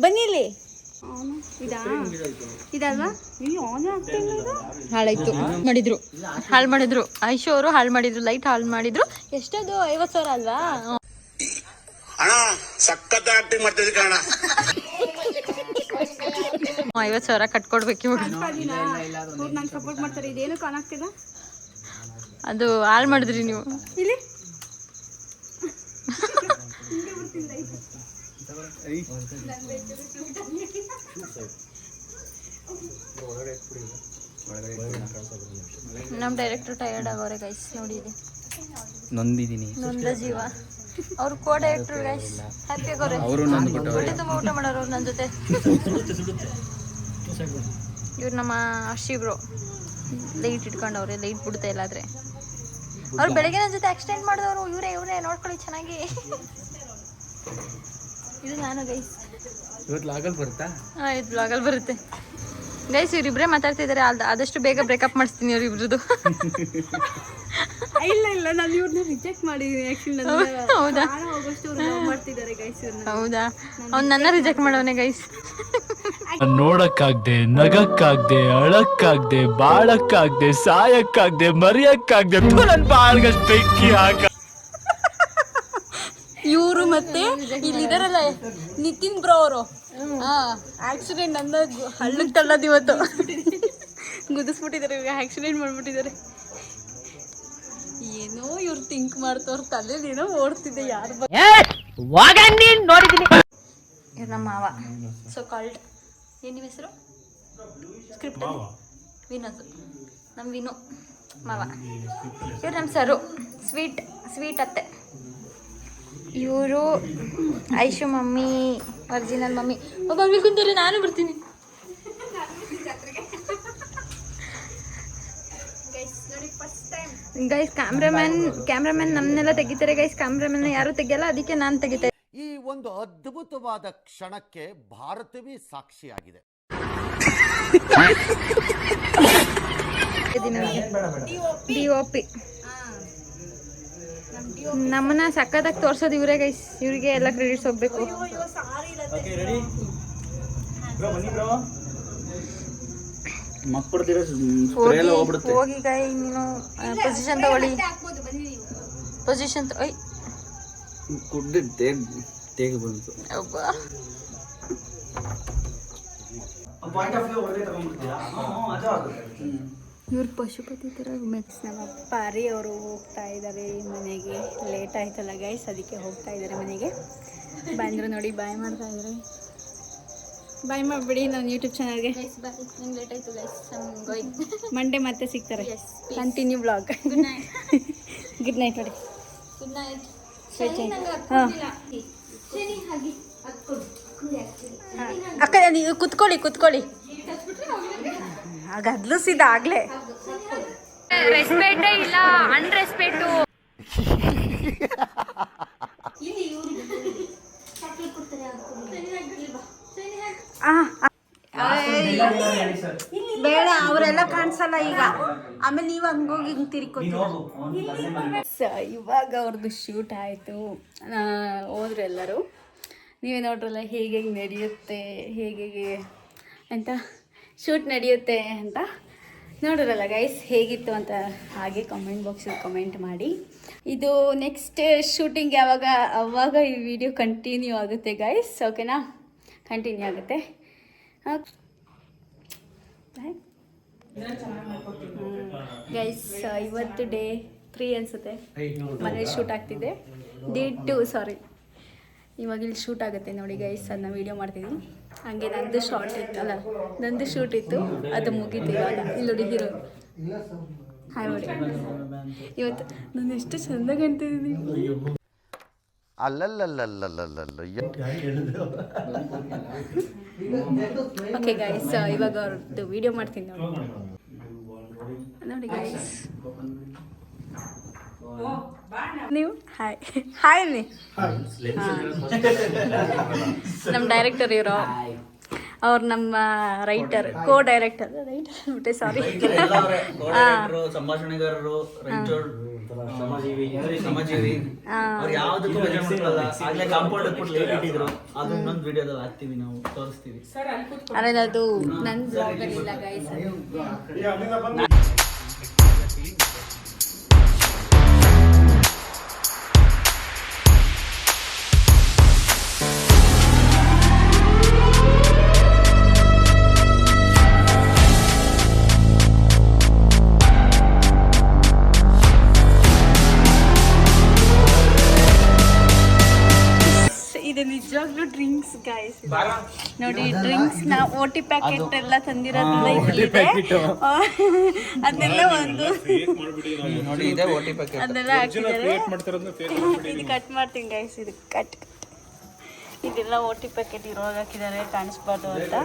ಬನ್ನಿ ಇಲ್ಲಿ. ಇದಲ್ವಾ? ಹಾಳಾಯ್ತು ಮಾಡಿದ್ರು, ಹಾಳು ಮಾಡಿದ್ರು. ಐಶು ಅವರು ಹಾಳು ಮಾಡಿದ್ರು, ಲೈಟ್ ಹಾಳು ಮಾಡಿದ್ರು. ಎಷ್ಟದು 50,000 ಅಲ್ವಾ? ಅಣ್ಣ ಸಖತ್ ಆಕ್ಟಿಂಗ್ ಮಾಡ್ತಿದ್ದೆ ಕಣ. 50,000 ಕಟ್ಕೊಡ್ಬೇಕು ಇವಾಗ. ನಾನು ಸಪೋರ್ಟ್ ಮಾಡ್ತಾರೆ. ಇದೇನು ಕಾಣಾಗ್ತಿಲ್ಲ. ಅದು ಹಾಳು ಮಾಡಿದ್ರಿ ನೀವು. ಇಲ್ಲಿ ನಮ್ಮ ಡೈರೆಕ್ಟರ್ ಟಯರ್ಡ್ ಆಗೋರೆ ಗೈಸ್. ನೋಡಿ ಇಲ್ಲಿ ನೊಂದಿದ್ದೀನಿ. ನೊಂದ ಜೀವ. ಅವ್ರು ಕೋ ಡೈರೆಕ್ಟರ್ ಗೈಸ್, ಹ್ಯಾಪಿ ಆಗೋರೆ. ಹೊಟ್ಟೆ ತುಂಬ ಊಟ ಮಾಡೋರು ನನ್ನ ಜೊತೆ. ಇವ್ರು ನಮ್ಮ ಶಿಬ್ರು ಲೈಟ್ ಇಟ್ಕೊಂಡವ್ರೆ, ಲೈಟ್ ಬಿಡ್ತಾ ಇಲ್ಲ. ಆದರೆ ಅವ್ರು ಬೆಳಗ್ಗೆ ನನ್ನ ಜೊತೆ ಆಕ್ಸಿಡೆಂಟ್ ಮಾಡಿದವರು ಇವರೇ ನೋಡ್ಕೊಳ್ಳಿ ಚೆನ್ನಾಗಿ. ಇದು ನಾನು ಗೈಸ್. ಇವತ್ತು ಲಾಗಲ್ ಬರುತ್ತಾ? ಹಾಂ, ಇದು ಬ್ಲಾಗಲ್ಲಿ ಬರುತ್ತೆ ಗೈಸ್. ಇವರಿಬ್ಬರೇ ಮಾತಾಡ್ತಿದ್ದಾರೆ. ಆದಷ್ಟು ಬೇಗ ಬ್ರೇಕಪ್ ಮಾಡಿಸ್ತೀನಿ ಅವ್ರಿಬ್ರದ್ದು. ಇಲ್ಲ ನಾನು ಇವ್ರನ್ನ ರಿಜೆಕ್ಟ್ ಮಾಡಿದ್ದೀನಿ ಆ್ಯಕ್ಚುಲಿ. ಹೌದಾ? ಮಾಡ್ತಿದ್ದಾರೆ ಗೈಸ್ ಇವ್ರನ್ನ. ಹೌದಾ? ಅವ್ನು ನನ್ನ ರಿಜೆಕ್ಟ್ ಮಾಡವನೇ ಗೈಸ್. ನೋಡಕ್ಕಾಗ್ದೆ, ನಗಕ್ಕಾಗ್ದೆ, ಅಳಕ್ಕಾಗ್ದೆ, ಬಾಳಕ್ಕಾಗ್ದೆ, ಸಾಯಕ್ಕಾಗ್ದೆ, ಮರಿಯಕ್ಕಾಗ್ದೆ, ನನ್ ಬಾಳ್ಗಷ್ಟು ಬೆಂಕಿ ಹಾಕ. ಇವರು ಮತ್ತೆ ಇಲ್ಲಿದಾರಲ್ಲ ನಿತಿನ್ ಬ್ರೋ ಅವರು ಆಕ್ಸಿಡೆಂಟ್ ಅಂದ ಹಳ್ಳಕ್ಕೆ ತಳ್ಳೋದು ಇವತ್ತು. ಗುದಿಸ್ಬಿಟ್ಟಿದ್ದಾರೆ, ಇವಾಗ ಆಕ್ಸಿಡೆಂಟ್ ಮಾಡ್ಬಿಟ್ಟಿದ್ದಾರೆ. ಏನೋ ಇವ್ರು ಥಿಂಕ್ ಮಾಡ್ತವ್ರ ತಲೆಯಲ್ಲಿ ಏನೋ ಓಡ್ತಿದ್ದೆ. ಯಾರು ನೋಡಿದ್ದೀನಿ. ಇವ್ರು ನಮ್ಮ ಮಾವ, ಸೊ ಕಾಲ್ಡ್. ಏನು ನಿಮ್ಮ ಹೆಸರು ಸ್ಕ್ರಿಪ್ಟ್? ವಿನೋದ್. ನಮ್ಮ ವಿನು ಮಾವ. ಇವ್ರು ನಮ್ಮ ಸರು, ಸ್ವೀಟ್ ಅತ್ತೆ. ಇವರು ಐಶು ಮಮ್ಮಿ, ಒರಿಜಿನಲ್ ಮಮ್ಮಿ. ಒಬ್ಬ ಕುಂತಾರೆ, ನಾನು ಬರ್ತೀನಿ. ಗೈಸ್ ಕ್ಯಾಮ್ರಾಮನ್ ನಮ್ಮನ್ನೆಲ್ಲ ತೆಗಿತಾರೆ ಗೈಸ್. ಕ್ಯಾಮ್ರಾಮನ್ ಯಾರು ತೆಗಿಯಲ್ಲ, ಅದಕ್ಕೆ ನಾನು ತೆಗಿತೆ. ಈ ಒಂದು ಅದ್ಭುತವಾದ ಕ್ಷಣಕ್ಕೆ ಭಾರತವೇ ಸಾಕ್ಷಿಯಾಗಿದೆ. DOP ನಮ್ಮನ್ನ ಸಕ್ಕತ್ತಾಗಿ ತೋರ್ಸೋದು ಇವರೇ ಗೈಸ್. ಇವರಿಗೆ ಎಲ್ಲ ಕ್ರೆಡಿಟ್ಸ್ ಹೋಗ್ಬೇಕು. ಹೋಗಿ ಗೈ, ನೀನು ಪೊಸಿಷನ್ ತಗೊಳ್ಳಿ. ಪೊಸಿಷನ್ ಬಂತು. ಇವ್ರು ಪಶುಪತಿ ಥರ ಮೆಟ್ಸ್. ನಮ್ಮ ಪಾರಿ ಅವರು ಹೋಗ್ತಾ ಇದ್ದಾರೆ ಮನೆಗೆ. ಲೇಟ್ ಆಯ್ತಲ್ಲ ಗೈಸ್, ಅದಕ್ಕೆ ಹೋಗ್ತಾ ಇದ್ದಾರೆ ಮನೆಗೆ. ಬಂದರು ನೋಡಿ, ಬಾಯ್ ಮಾಡ್ತಾ ಇದ್ದಾರೆ. ಬಾಯ್ ಮಾಡಿಬಿಡಿ ನನ್ನ ಯೂಟ್ಯೂಬ್ ಚಾನಲ್ಗೆ. ನಂಗೆ ಲೇಟ್ ಆಯ್ತು ಗೈಸ್. ಮಂಡೇ ಮತ್ತೆ ಸಿಗ್ತಾರೆ. Continue vlog. ಗುಡ್ ನೈಟ್ ನೋಡಿ. Good night. ಹಾಂ ಅಕ್ಕ, ನೀವು ಕುತ್ಕೊಳ್ಳಿ. ಗದ್ಲಿಸಿದ ಆಗ್ಲೇ. ರೆಸ್ಪೆಕ್ಟೇ ಇಲ್ಲ, ಅನ್ರೆಸ್ಪೆಕ್ಟು. ಬೇಡ, ಅವರೆಲ್ಲ ಕಾಣಿಸಲ್ಲ ಈಗ. ಆಮೇಲೆ ನೀವು ಹಂಗೋಗಿ ಹಿಂಗೆ ತಿರ್ಕೋತೀರ. ಇವಾಗ ಅವ್ರದ್ದು ಶೂಟ್ ಆಯಿತು, ಹೋದ್ರು ಎಲ್ಲರೂ. ನೀವೇ ನೋಡ್ರಲ್ಲ ಹೇಗೆ ನಡೆಯುತ್ತೆ, ಹೇಗೆ ಅಂತ ಶೂಟ್ ನಡೆಯುತ್ತೆ ಅಂತ ನೋಡಿರಲ್ಲ ಗೈಸ್. ಹೇಗಿತ್ತು ಅಂತ ಹಾಗೆ ಕಾಮೆಂಟ್ ಬಾಕ್ಸಲ್ಲಿ ಕಮೆಂಟ್ ಮಾಡಿ. ಇದು ನೆಕ್ಸ್ಟ್ ಶೂಟಿಂಗ್ ಅವಾಗ ಈ ವಿಡಿಯೋ ಕಂಟಿನ್ಯೂ ಆಗುತ್ತೆ ಗೈಸ್. ಓಕೆನಾ? ಕಂಟಿನ್ಯೂ ಆಗುತ್ತೆ. ಗೈಸ್, ಇವತ್ತು ಡೇ 3 ಅನಿಸುತ್ತೆ. ಮನೇಲಿ ಶೂಟ್ ಆಗ್ತಿದೆ. ಡೇ 2 ಸಾರಿ. ಇವಾಗ ಇಲ್ಲಿ ಶೂಟ್ ಆಗುತ್ತೆ ನೋಡಿ ಗೈಸ್, ಅದನ್ನ ವೀಡಿಯೋ ಮಾಡ್ತಿದ್ದೀನಿ. ಹಾಗೆ ನಂದು ಶಾರ್ಟ್ ಇತ್ತು, ಅಲ್ಲ ನಂದು ಶೂಟ್ ಇತ್ತು, ಅದು ಮುಗೀತು ಇವಾಗ. ಇಲ್ಲಿ ನೋಡಿ ಹೀರೋ. ಹಾಯ್ ನೋಡಿ. ಇವತ್ತು ನಾನು ಎಷ್ಟು ಚೆಂದ ಕಾಣ್ತಿದ್ದೀನಿ. ಅಲ್ಲಲ್ಲಲ್ಲಲ್ಲಲ್ಲಲ್ಲ ಓಕೆ ಗೈಸ್, ಇವಾಗ ಅವ್ರದ್ದು ವಿಡಿಯೋ ಮಾಡ್ತೀನಿ ನೋಡಿ ಗೈಸ್. ನೀವು ಹಾಯ್ ಹಾಯ್ ನೀ ನಮ್ಮ ಡೈರೆಕ್ಟರ್ ಇವರು, ಅವ್ರು ನಮ್ಮ ರೈಟರ್, ಕೋ ಡೈರೆಕ್ಟರ್ ಬಿಟ್ಟೆ ಸಾರಿ, ಸಂಭಾಷಣೆಗಾರರು, ಶ್ರಮಜೀವಿ, ಅವ್ರು ಯಾವ್ದಕ್ಕೂ ಬೇಜಾರ್ ಮಾಡ್ಕೊಳ್ಳಲ್ಲ. ಆಗ್ಲೇ ಕಾಂಪೌಂಡ್ ಲೇಟ್ ಇಟ್ಟಿದ್ರು, ಅದು ಇನ್ನೊಂದು ವಿಡಿಯೋದಲ್ಲಿ ಹಾಕ್ತೀವಿ, ನಾವು ತೋರಿಸ್ತೀವಿ. ಆಮೇಲೆ ಅದು ನನ್ನ ಬ್ಲಾಗಲ್ಲಿ ಇಲ್ಲ ಗೈಸ್. ಇದು ನಿಜವಾಗ್ಲೂ ಡ್ರಿಂಕ್ಸ್ ಗೈಸ್. ನೋಡಿ ಡ್ರಿಂಕ್ಸ್ ನ ಓಟಿ ಪ್ಯಾಕೆಟ್ ಎಲ್ಲ ತಂದಿರೋದ್ರಿಂದ ಇಲ್ಲಿದೆ, ಅದನ್ನೆಲ್ಲ ಒಂದು ಅದನ್ನೆಲ್ಲ ಹಾಕಿದ್ದಾರೆ. ಇದು ಕಟ್ ಮಾಡ್ತೀನಿ ಗೈಸ್, ಇದು ಕಟ್ ಇದೆಲ್ಲ ಓಟಿ ಪ್ಯಾಕೆಟ್ ಇರುವಾಗ ಹಾಕಿದ್ದಾರೆ, ಕಾಣಿಸ್ಬಾರ್ದು ಅಂತ.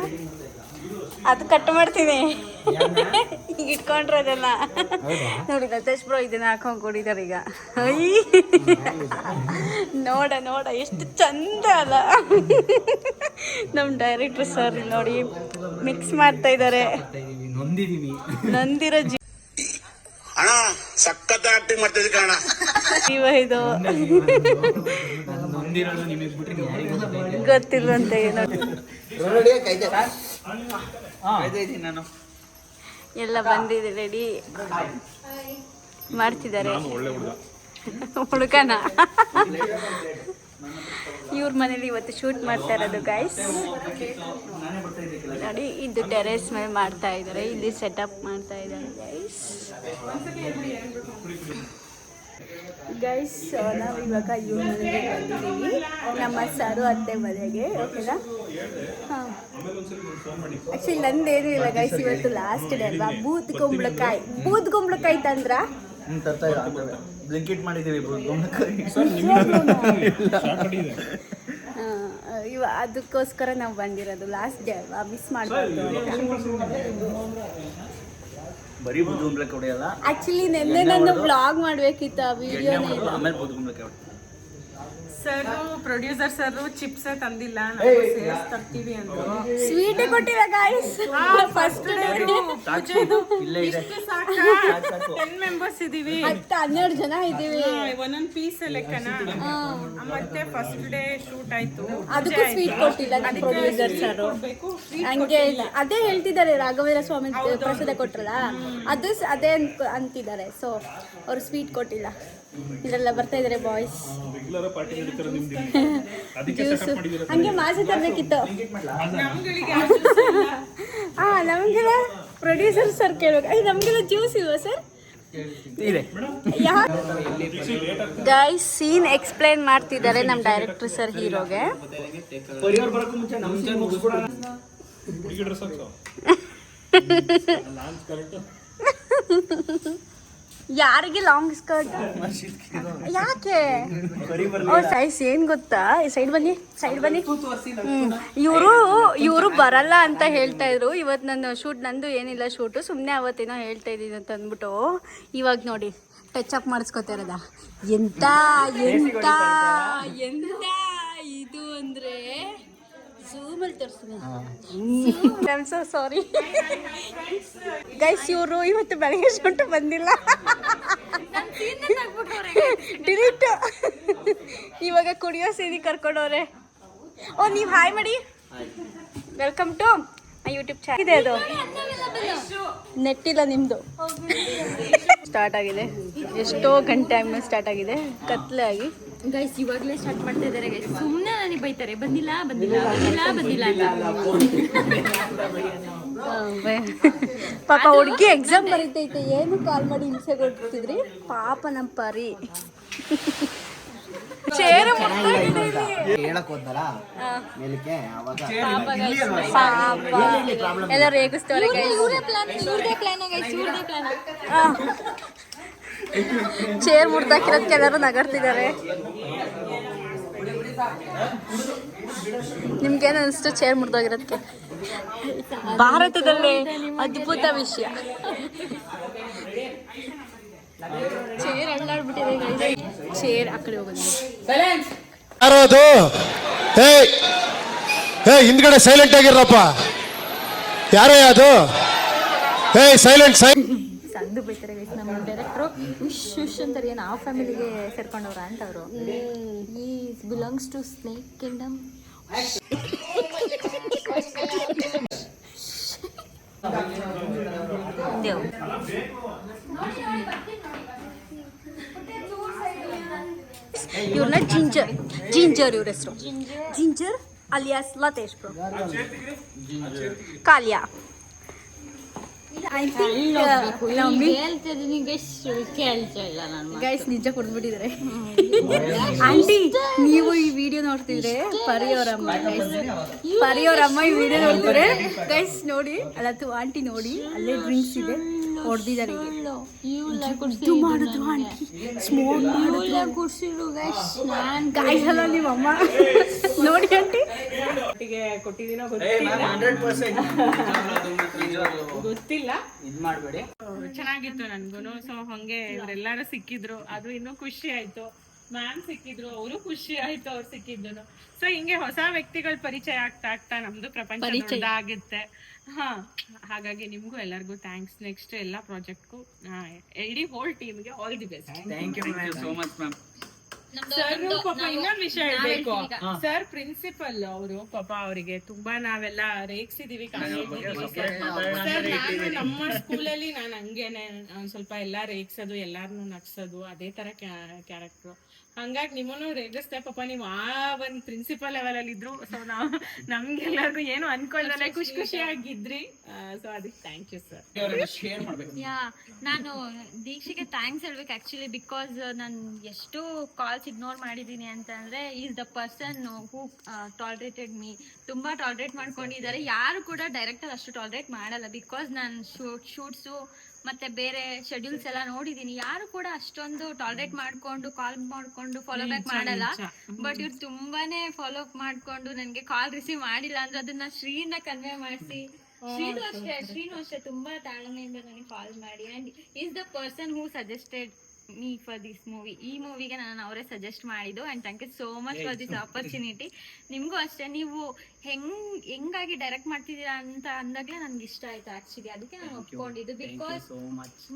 ಅದು ಕಟ್ ಮಾಡ್ತೀನಿ, ಈಗ ಇಟ್ಕೊಂಡ್ರೆ ಅದೆಲ್ಲ ನೋಡಿ. ಲತೇಶ್ ಬ್ರೋ ಇದನ್ನ ಹಾಕೊಂಡು ಕೊಡಿದ್ದಾರೆ ಈಗ. ನೋಡ ನೋಡ ಎಷ್ಟು ಚಂದ ಅಲ್ಲ ನಮ್ಮ ಡೈರೆಕ್ಟರ್ ಸರ್. ನೋಡಿ ಮಿಕ್ಸ್ ಮಾಡ್ತಾ ಇದ್ದಾರೆ, ನೊಂದಿರೋ ಅಣ್ಣ ಸಖತ್ ಆಕ್ಟಿಂಗ್ ಮಾಡ್ತಿದ್ದೆ ಕಣ. ಜೀವ ಇದು ಗೊತ್ತಿಲ್ವಂತೆ ಎಲ್ಲ ಬಂದಿದೆ, ರೆಡಿ ಮಾಡ್ತಿದ್ದಾರೆ. ಹುಡುಗನ ಇವ್ರ ಮನೇಲಿ ಇವತ್ತು ಶೂಟ್ ಮಾಡ್ತಾ ಇರೋದು ಗೈಸ್. ನೋಡಿ ಇದು ಟೆರೇಸ್ ಮೇಲೆ ಮಾಡ್ತಾ ಇದ್ದಾರೆ, ಇಲ್ಲಿ ಸೆಟಪ್ ಮಾಡ್ತಾ ಇದ್ದಾರೆ ಗೈಸ್. ನಾವು ಇವಾಗ ಇವ್ರ ಮನೆಗೆ ಬಂದಿದ್ದೀವಿ, ನಮ್ಮ ಸರು ಅತ್ತೆ ಮನೆಗೆ. ಓಕೆನಾ? ಹಾಂ, ಆ್ಯಕ್ಚುಲಿ ನಂದೇನೂ ಇಲ್ಲ ಗೈಸ್, ಇವತ್ತು ಲಾಸ್ಟ್ ಡೇ ಅಲ್ವಾ. ಬೂದ್ ಕುಂಬಳಕಾಯಿ ತಂದ್ರ ಅದಕ್ಕೋಸ್ಕರ ನಾವು ಬಂದಿರೋದು. ಲಾಸ್ಟ್ ಡೇ ಅಲ್ವಾ, ಮಿಸ್ ಮಾಡಬಾರ್ದು. ಆಕ್ಚುಲಿ ನೆನ್ನೆ ನಾನು ಬ್ಲಾಗ್ ಮಾಡ್ಬೇಕಿತ್ತು, ಆ ವಿಡಿಯೋನೇ ಇಲ್ಲ. ಸರ್ ಪ್ರೊಡ್ಯೂಸರ್ ಸರ್ ಚಿಪ್ಸ್ ತಂದಿಲ್ಲ, ತರ್ತೀವಿ ಅಂತ ಸ್ವೀಟೇ ಕೊಟ್ಟಿಲ್ಲ ಗಾಯ್ಸ್. ಫಸ್ಟ್ ಸಾಕ 10 ಮೆಂಬರ್ಸ್ ಇದೀವಿ, 12 ಜನ ಇದೀವಿ, ಒಂದೊಂದು ಪೀಸ್ ಲೆಕ್ಕನ. ಮತ್ತೆ ಫಸ್ಟ್ ಡೇ ಶೂಟ್ ಆಯ್ತು, ಅದಕ್ಕೂ ಸ್ವೀಟ್ ಕೊಟ್ಟಿಲ್ಲ ನಮ್ಮ ಪ್ರೊಡ್ಯೂಸರ್ ಸರ್. ಹಂಗೆ ಅದೇ ಹೇಳ್ತಿದ್ದಾರೆ, ರಾಘವೇಂದ್ರ ಸ್ವಾಮಿ ಪ್ರಸಾದ ಕೊಟ್ರಲ್ಲ, ಅದೇ ಅಂತಿದ್ದಾರೆ. ಸೊ ಅವ್ರು ಸ್ವೀಟ್ ಕೊಟ್ಟಿಲ್ಲ. ಇದೆಲ್ಲ ಬರ್ತಾ ಇದಾರೆ ಬಾಯ್ಸ್. ಹಂಗೆ ಮಾಸೆ ತರಬೇಕಿತ್ತು. ನಮಗೆಲ್ಲ ಪ್ರೊಡ್ಯೂಸರ್ ಸರ್ ಕೇಳ್ಬೇಕು, ನಮಗೆಲ್ಲ ಜ್ಯೂಸ್ ಇಲ್ವಾ ಸರ್? ಗೈಸ್ ಸೀನ್ ಎಕ್ಸ್ಪ್ಲೈನ್ ಮಾಡ್ತಿದ್ದಾರೆ ನಮ್ಮ ಡೈರೆಕ್ಟರ್ ಸರ್ ಹೀರೋಗೆ. ಯಾರಿಗೆ ಲಾಂಗ್ ಸ್ಕರ್ಟ್ ಯಾಕೆ? ಸೈಜ್ ಏನ್ ಗೊತ್ತಾ, ಸೈಡ್ ಬನ್ನಿ. ಇವರು ಬರಲ್ಲ ಅಂತ ಹೇಳ್ತಾ ಇದ್ರು. ಇವತ್ತು ನನ್ನ ಶೂಟ್, ನಂದು ಏನಿಲ್ಲ ಶೂಟು, ಸುಮ್ಮನೆ ಅವತ್ತೇನೋ ಹೇಳ್ತಾ ಇದ್ದೀನಿ ಅಂತ ಅಂದ್ಬಿಟ್ಟು ಇವಾಗ ನೋಡಿ ಟಚ್ ಅಪ್ ಮಾಡಿಸ್ಕೊತಾ ಇರೋದ. ಎಂತ ಇದು ಅಂದ್ರೆ ಝೂಮಲ್ಲಿ ತೋರಿಸ್ತೀನಿ. I am so sorry guys. ಇವರು ಇವತ್ತು ಬೆಳಗ್ಗೆ ಶೂಟ್ ಬಂದಿಲ್ಲ, ಡಿಲೀಟ್. ಇವಾಗ ಕುಡಿಯೋ ಸೀನಿ ಕರ್ಕೊಂಡವ್ರೆ. ಓ ನೀವು ಹಾಯ್ ಮಾಡಿ. Welcome to my YouTube channel. ಇದೆ ಅದು ನೆಟ್ ಇಲ್ಲ ನಿಮ್ಮದು. ಸ್ಟಾರ್ಟ್ ಆಗಿದೆ, ಎಷ್ಟೋ ಗಂಟೆ ಆದ್ಮೇಲೆ ಸ್ಟಾರ್ಟ್ ಆಗಿದೆ, ಕತ್ಲೆ ಆಗಿ. ಗೈಸ್ ಇವಾಗಲೇ ಸ್ಟಾರ್ಟ್ ಮಾಡ್ತಾ ಇದ್ದಾರೆ ಗೈಸ್. ಸುಮ್ಮನೆ ನನಗೆ ಬೈತಾರೆ, ಬಂದಿಲ್ಲ ಪಾಪ ಹುಡುಗಿ ಎಕ್ಸಾಮ್ ಬರೀತೈತೆ, ಏನು ಕಾಲ್ ಮಾಡಿ ಹಿಂಸೆ ಕೊಡ್ತಿದ್ರಿ ಪಾಪ ನಮ್ಮ ಪರಿ. ಚೇರ್ ಎಲ್ಲ ರೇಗಿಸ್ತವ್ರೆ. ಚೇರ್ ಮುರ್ದಾಕಿರೋದಕ್ಕೆ ಎಲ್ಲರೂ ನಗರ್ತಿದ್ದಾರೆ. ನಿಮ್ಗೇನು ಅನಿಸ್ತು ಚೇರ್ ಮುರಿದೋಗಿರೋದಕ್ಕೆ? ಭಾರತದಲ್ಲೇ ಅದ್ಭುತ ವಿಷಯ. ಚೇರ್ ಅಳ್ಳಾಡ್ಬಿಟ್ಟಿದೆ. ಚೇರ್ ಆ ಕಡೆ ಹೋಗೋದು. ಯಾರದು? ಹಿಂದ್ಗಡೆ ಸೈಲೆಂಟ್ ಆಗಿರಪ್ಪ. ಯಾರೇ ಅದು? ಸೈಲೆಂಟ್ ಸಂದು ಬೈತಾರೆ ಗೈಸ್. ನಮ್ಮ ಡೈರೆಕ್ಟ್ರು ಉಶ್ ಅಂತಾರೆ. ಏನು ಆ ಫ್ಯಾಮಿಲಿಗೆ ಸೇರ್ಕೊಂಡವ್ರ ಅಂತ ಅವರು. ಈ ಬಿಲಾಂಗ್ಸ್ ಟು ಸ್ನೇಕ್ ಕಿಂಗ್ಡಮ್. ಇವ್ರನ್ನ ಜಿಂಜರ್ ಇವ್ರ ಹೆಸರು. Ginger alias Latesh bro. ಕಾಲ್ಯ. ಗೈಸ್ ನಿಜ ಕೊಡ್ಬಿಟ್ಟಿದ್ದಾರೆ. ಆಂಟಿ ನೀವು ಈ ವಿಡಿಯೋ ನೋಡ್ತಿದ್ರೆ ಪರಿಯವರಮ್ಮ ಈ ವಿಡಿಯೋ ನೋಡ್ತಿದ್ರೆ ಗೈಸ್ ನೋಡಿ. ಅಲ್ಲತ್ತು ಆಂಟಿ ನೋಡಿ ಅಲ್ಲೇ ಡ್ರಿಂಕ್ಸ್ ಇದೆ ಹೊಡೆದಿದ್ದಾರೆ. ಮಾಡಿದ್ರು ಆಂಟಿ ಸ್ಮೋಕ್ ಮಾಡಿದ್ರು ಗೈಸ್. ಅಲ್ಲ ನಿಮ್ಮಮ್ಮ ನೋಡಿ ಆಂಟಿ ಕೊಟ್ಟಿದ್ದೀನೋ ಗೊತ್ತಿಲ್ಲ. ಚೆನ್ನಾಗಿತ್ತು ನನ್ಗೂನು. ಸೊ ಹಂಗೆ ಇವರೆಲ್ಲರೂ ಸಿಕ್ಕಿದ್ರು, ಅದು ಇನ್ನೂ ಖುಷಿ ಆಯ್ತು. ಮ್ಯಾಮ್ ಸಿಕ್ಕಿದ್ರು, ಅವರು ಖುಷಿ ಆಯ್ತು ಅವ್ರು ಸಿಕ್ಕಿದ್ದು. ಸೊ ಹಿಂಗೆ ಹೊಸ ವ್ಯಕ್ತಿಗಳ ಪರಿಚಯ ಆಗ್ತಾ ನಮ್ದು ಪ್ರಪಂಚ ಆಗುತ್ತೆ. ಹಾಗಾಗಿ ನಿಮ್ಗೂ ಎಲ್ಲರಿಗೂ ಥ್ಯಾಂಕ್ಸ್. ನೆಕ್ಸ್ಟ್ ಎಲ್ಲ ಪ್ರಾಜೆಕ್ಟ್ಗೂ ಇಡೀ ಹೋಲ್ ಟೀಮ್ಗೆ all the best. Thank you so much ma'am. Sir ಪಾಪ ಇನ್ನೊಂದು ವಿಷಯ ಹೇಳ್ಬೇಕು. ಸರ್ ಪ್ರಿನ್ಸಿಪಲ್ ಅವರು ಪಾಪ ಅವರಿಗೆ ತುಂಬಾ ನಾವೆಲ್ಲ ರೇಗ್ಸಿದೀವಿ. ಸರ್ ನಾನು ನಮ್ಮ ಸ್ಕೂಲಲ್ಲಿ ನಾನು ಹಂಗೇನೆ ಸ್ವಲ್ಪ ಎಲ್ಲಾ ರೇಗ್ಸೋದು, ಎಲ್ಲಾರನು ನಗ್ಸೋದು, ಅದೇ ತರ ಕ್ಯಾರೆಕ್ಟರ್. ಹಂಗಾಗಿ ನಿಮ್ಮನ್ನು ರೇಗಿಸ್ತೆ ಪಾಪ. ನೀವು ಆ ಒಂದು ಪ್ರಿನ್ಸಿಪಲ್ ಲೆವೆಲ್ ಅಲ್ಲಿ ಇದ್ರು. ಸೊ ನಾವು ನಮ್ಗೆಲ್ಲರಿಗೂ ಏನು ಅನ್ಕೊಳ್ದಲ್ಲ ಖುಷಿಯಾಗಿದ್ರಿ. ಸೊ ಅದಕ್ಕೆ ಥ್ಯಾಂಕ್ ಯು ಸರ್. ನಾನು ದೀಕ್ಷೆಗೆ ಥ್ಯಾಂಕ್ಸ್ ಹೇಳ್ಬೇಕು ಆಕ್ಚುಲಿ. ಬಿಕಾಸ್ ನಾನು ಎಷ್ಟು ಕಾಲ್ಸ್ ಇಗ್ನೋರ್ ಮಾಡಿದ್ದೀನಿ ಅಂತಂದ್ರೆ is the person who tolerated me. ತುಂಬಾ ಟಾಲರೇಟ್ ಮಾಡ್ಕೊಂಡಿದ್ದಾರೆ. ಯಾರು ಕೂಡ ಡೈರೆಕ್ಟರ್ ಅಷ್ಟು ಟಾಲರೇಟ್ ಮಾಡಲ್ಲ. ಬಿಕಾಸ್ ನಾನು ಶೂಟ್ಸು ಮತ್ತೆ ಬೇರೆ ಶೆಡ್ಯೂಲ್ಸ್ ಎಲ್ಲ ನೋಡಿದೀನಿ. ಯಾರು ಕೂಡ ಅಷ್ಟೊಂದು ಟಾಲರೇಟ್ ಮಾಡ್ಕೊಂಡು ಕಾಲ್ ಮಾಡ್ಕೊಂಡು ಫಾಲೋ ಬ್ಯಾಕ್ ಮಾಡಲ್ಲ. ಬಟ್ ಇವ್ರು ತುಂಬಾನೇ ಫಾಲೋ ಅಪ್ ಮಾಡ್ಕೊಂಡು ನನಗೆ ಕಾಲ್ ರಿಸೀವ್ ಮಾಡಿಲ್ಲ ಅಂದ್ರೆ ಅದನ್ನ ಶ್ರೀನ ಕನ್ವೆ ಮಾಡಿಸಿ. ಶ್ರೀನು ಅಷ್ಟೇ ತುಂಬಾ ತಾಳ್ಮೆಯಿಂದ ನನಗೆ ಕಾಲ್ ಮಾಡಿ and is the person who suggested me for this movie. ಈ ಮೂವಿಗೆ ನಾನು ಅವರೇ ಸಜೆಸ್ಟ್ ಮಾಡಿದ್ದು. And thank you so much for this opportunity. ನಿಮಗೂ ಅಷ್ಟೇ. ನೀವು ಹೆಂಗಾಗಿ ಡೈರೆಕ್ಟ್ ಮಾಡ್ತಿದ್ದೀರಾ ಅಂತ ಅಂದಾಗಲೇ ನನ್ಗೆ ಇಷ್ಟ ಆಯ್ತು ಆ್ಯಕ್ಚುಲಿ. ಅದಕ್ಕೆ ನಾನು ಒಪ್ಕೊಂಡಿದ್ದು. ಬಿಕಾಸ್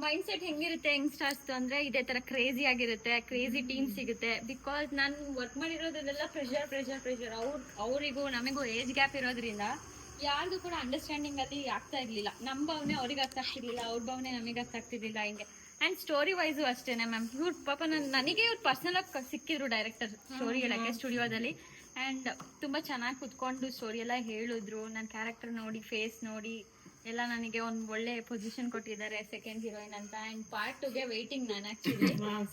ಮೈಂಡ್ ಸೆಟ್ ಹೆಂಗಿರುತ್ತೆ ಯಂಗ್ಸ್ಟರ್ಸ್ ಅಂದರೆ ಇದೇ ಥರ ಕ್ರೇಜಿ ಆಗಿರುತ್ತೆ, ಕ್ರೇಜಿ ಟೀಮ್ ಸಿಗುತ್ತೆ. ಬಿಕಾಸ್ ನಾನು ವರ್ಕ್ ಮಾಡಿರೋದ್ರಲ್ಲೆಲ್ಲ ಪ್ರೆಷರ್ ಅವರಿಗೂ ನಮಗೂ ಏಜ್ ಗ್ಯಾಪ್ ಇರೋದ್ರಿಂದ ಯಾರ್ದು ಕೂಡ ಅಂಡರ್ಸ್ಟ್ಯಾಂಡಿಂಗ್ ಅಲ್ಲಿ ಆಗ್ತಾ ಇರ್ಲಿಲ್ಲ. ನಮ್ಮ ಭಾವನೆ ಅವ್ರಿಗೆ ಅರ್ಥ ಆಗ್ತಿರ್ಲಿಲ್ಲ, ಅವ್ರ ಭಾವನೆ ನಮಗೆ ಅರ್ಥ ಆಗ್ತಿರ್ಲಿಲ್ಲ. ಹಿಂಗೆ ಆ್ಯಂಡ್ ಸ್ಟೋರಿ ವೈಸು ಅಷ್ಟೇನೆ ಮ್ಯಾಮ್. ಇವ್ರು ಪಾಪ ನನಗೆ ಇವ್ರು ಪರ್ಸನಲ್ ಆಗಿ ಸಿಕ್ಕಿದ್ರು ಡೈರೆಕ್ಟರ್ ಸ್ಟೋರಿ ಹೇಳಕ್ಕೆ ಸ್ಟುಡಿಯೋದಲ್ಲಿ. ಆ್ಯಂಡ್ ತುಂಬ ಚೆನ್ನಾಗಿ ಕುತ್ಕೊಂಡು ಸ್ಟೋರಿ ಎಲ್ಲ ಹೇಳಿದ್ರು. ನನ್ನ ಕ್ಯಾರೆಕ್ಟರ್ ನೋಡಿ, ಫೇಸ್ ನೋಡಿ ಎಲ್ಲ ನನಗೆ ಒಂದು ಒಳ್ಳೆ ಪೊಸಿಷನ್ ಕೊಟ್ಟಿದ್ದಾರೆ ಸೆಕೆಂಡ್ ಹೀರೋಯಿನ್ ಅಂತ. ಆ್ಯಂಡ್ ಪಾರ್ಟ್ 2ಗೆ ವೆಯ್ಟಿಂಗ್ ನಾನು ಆ್ಯಕ್ಚುಲಿ.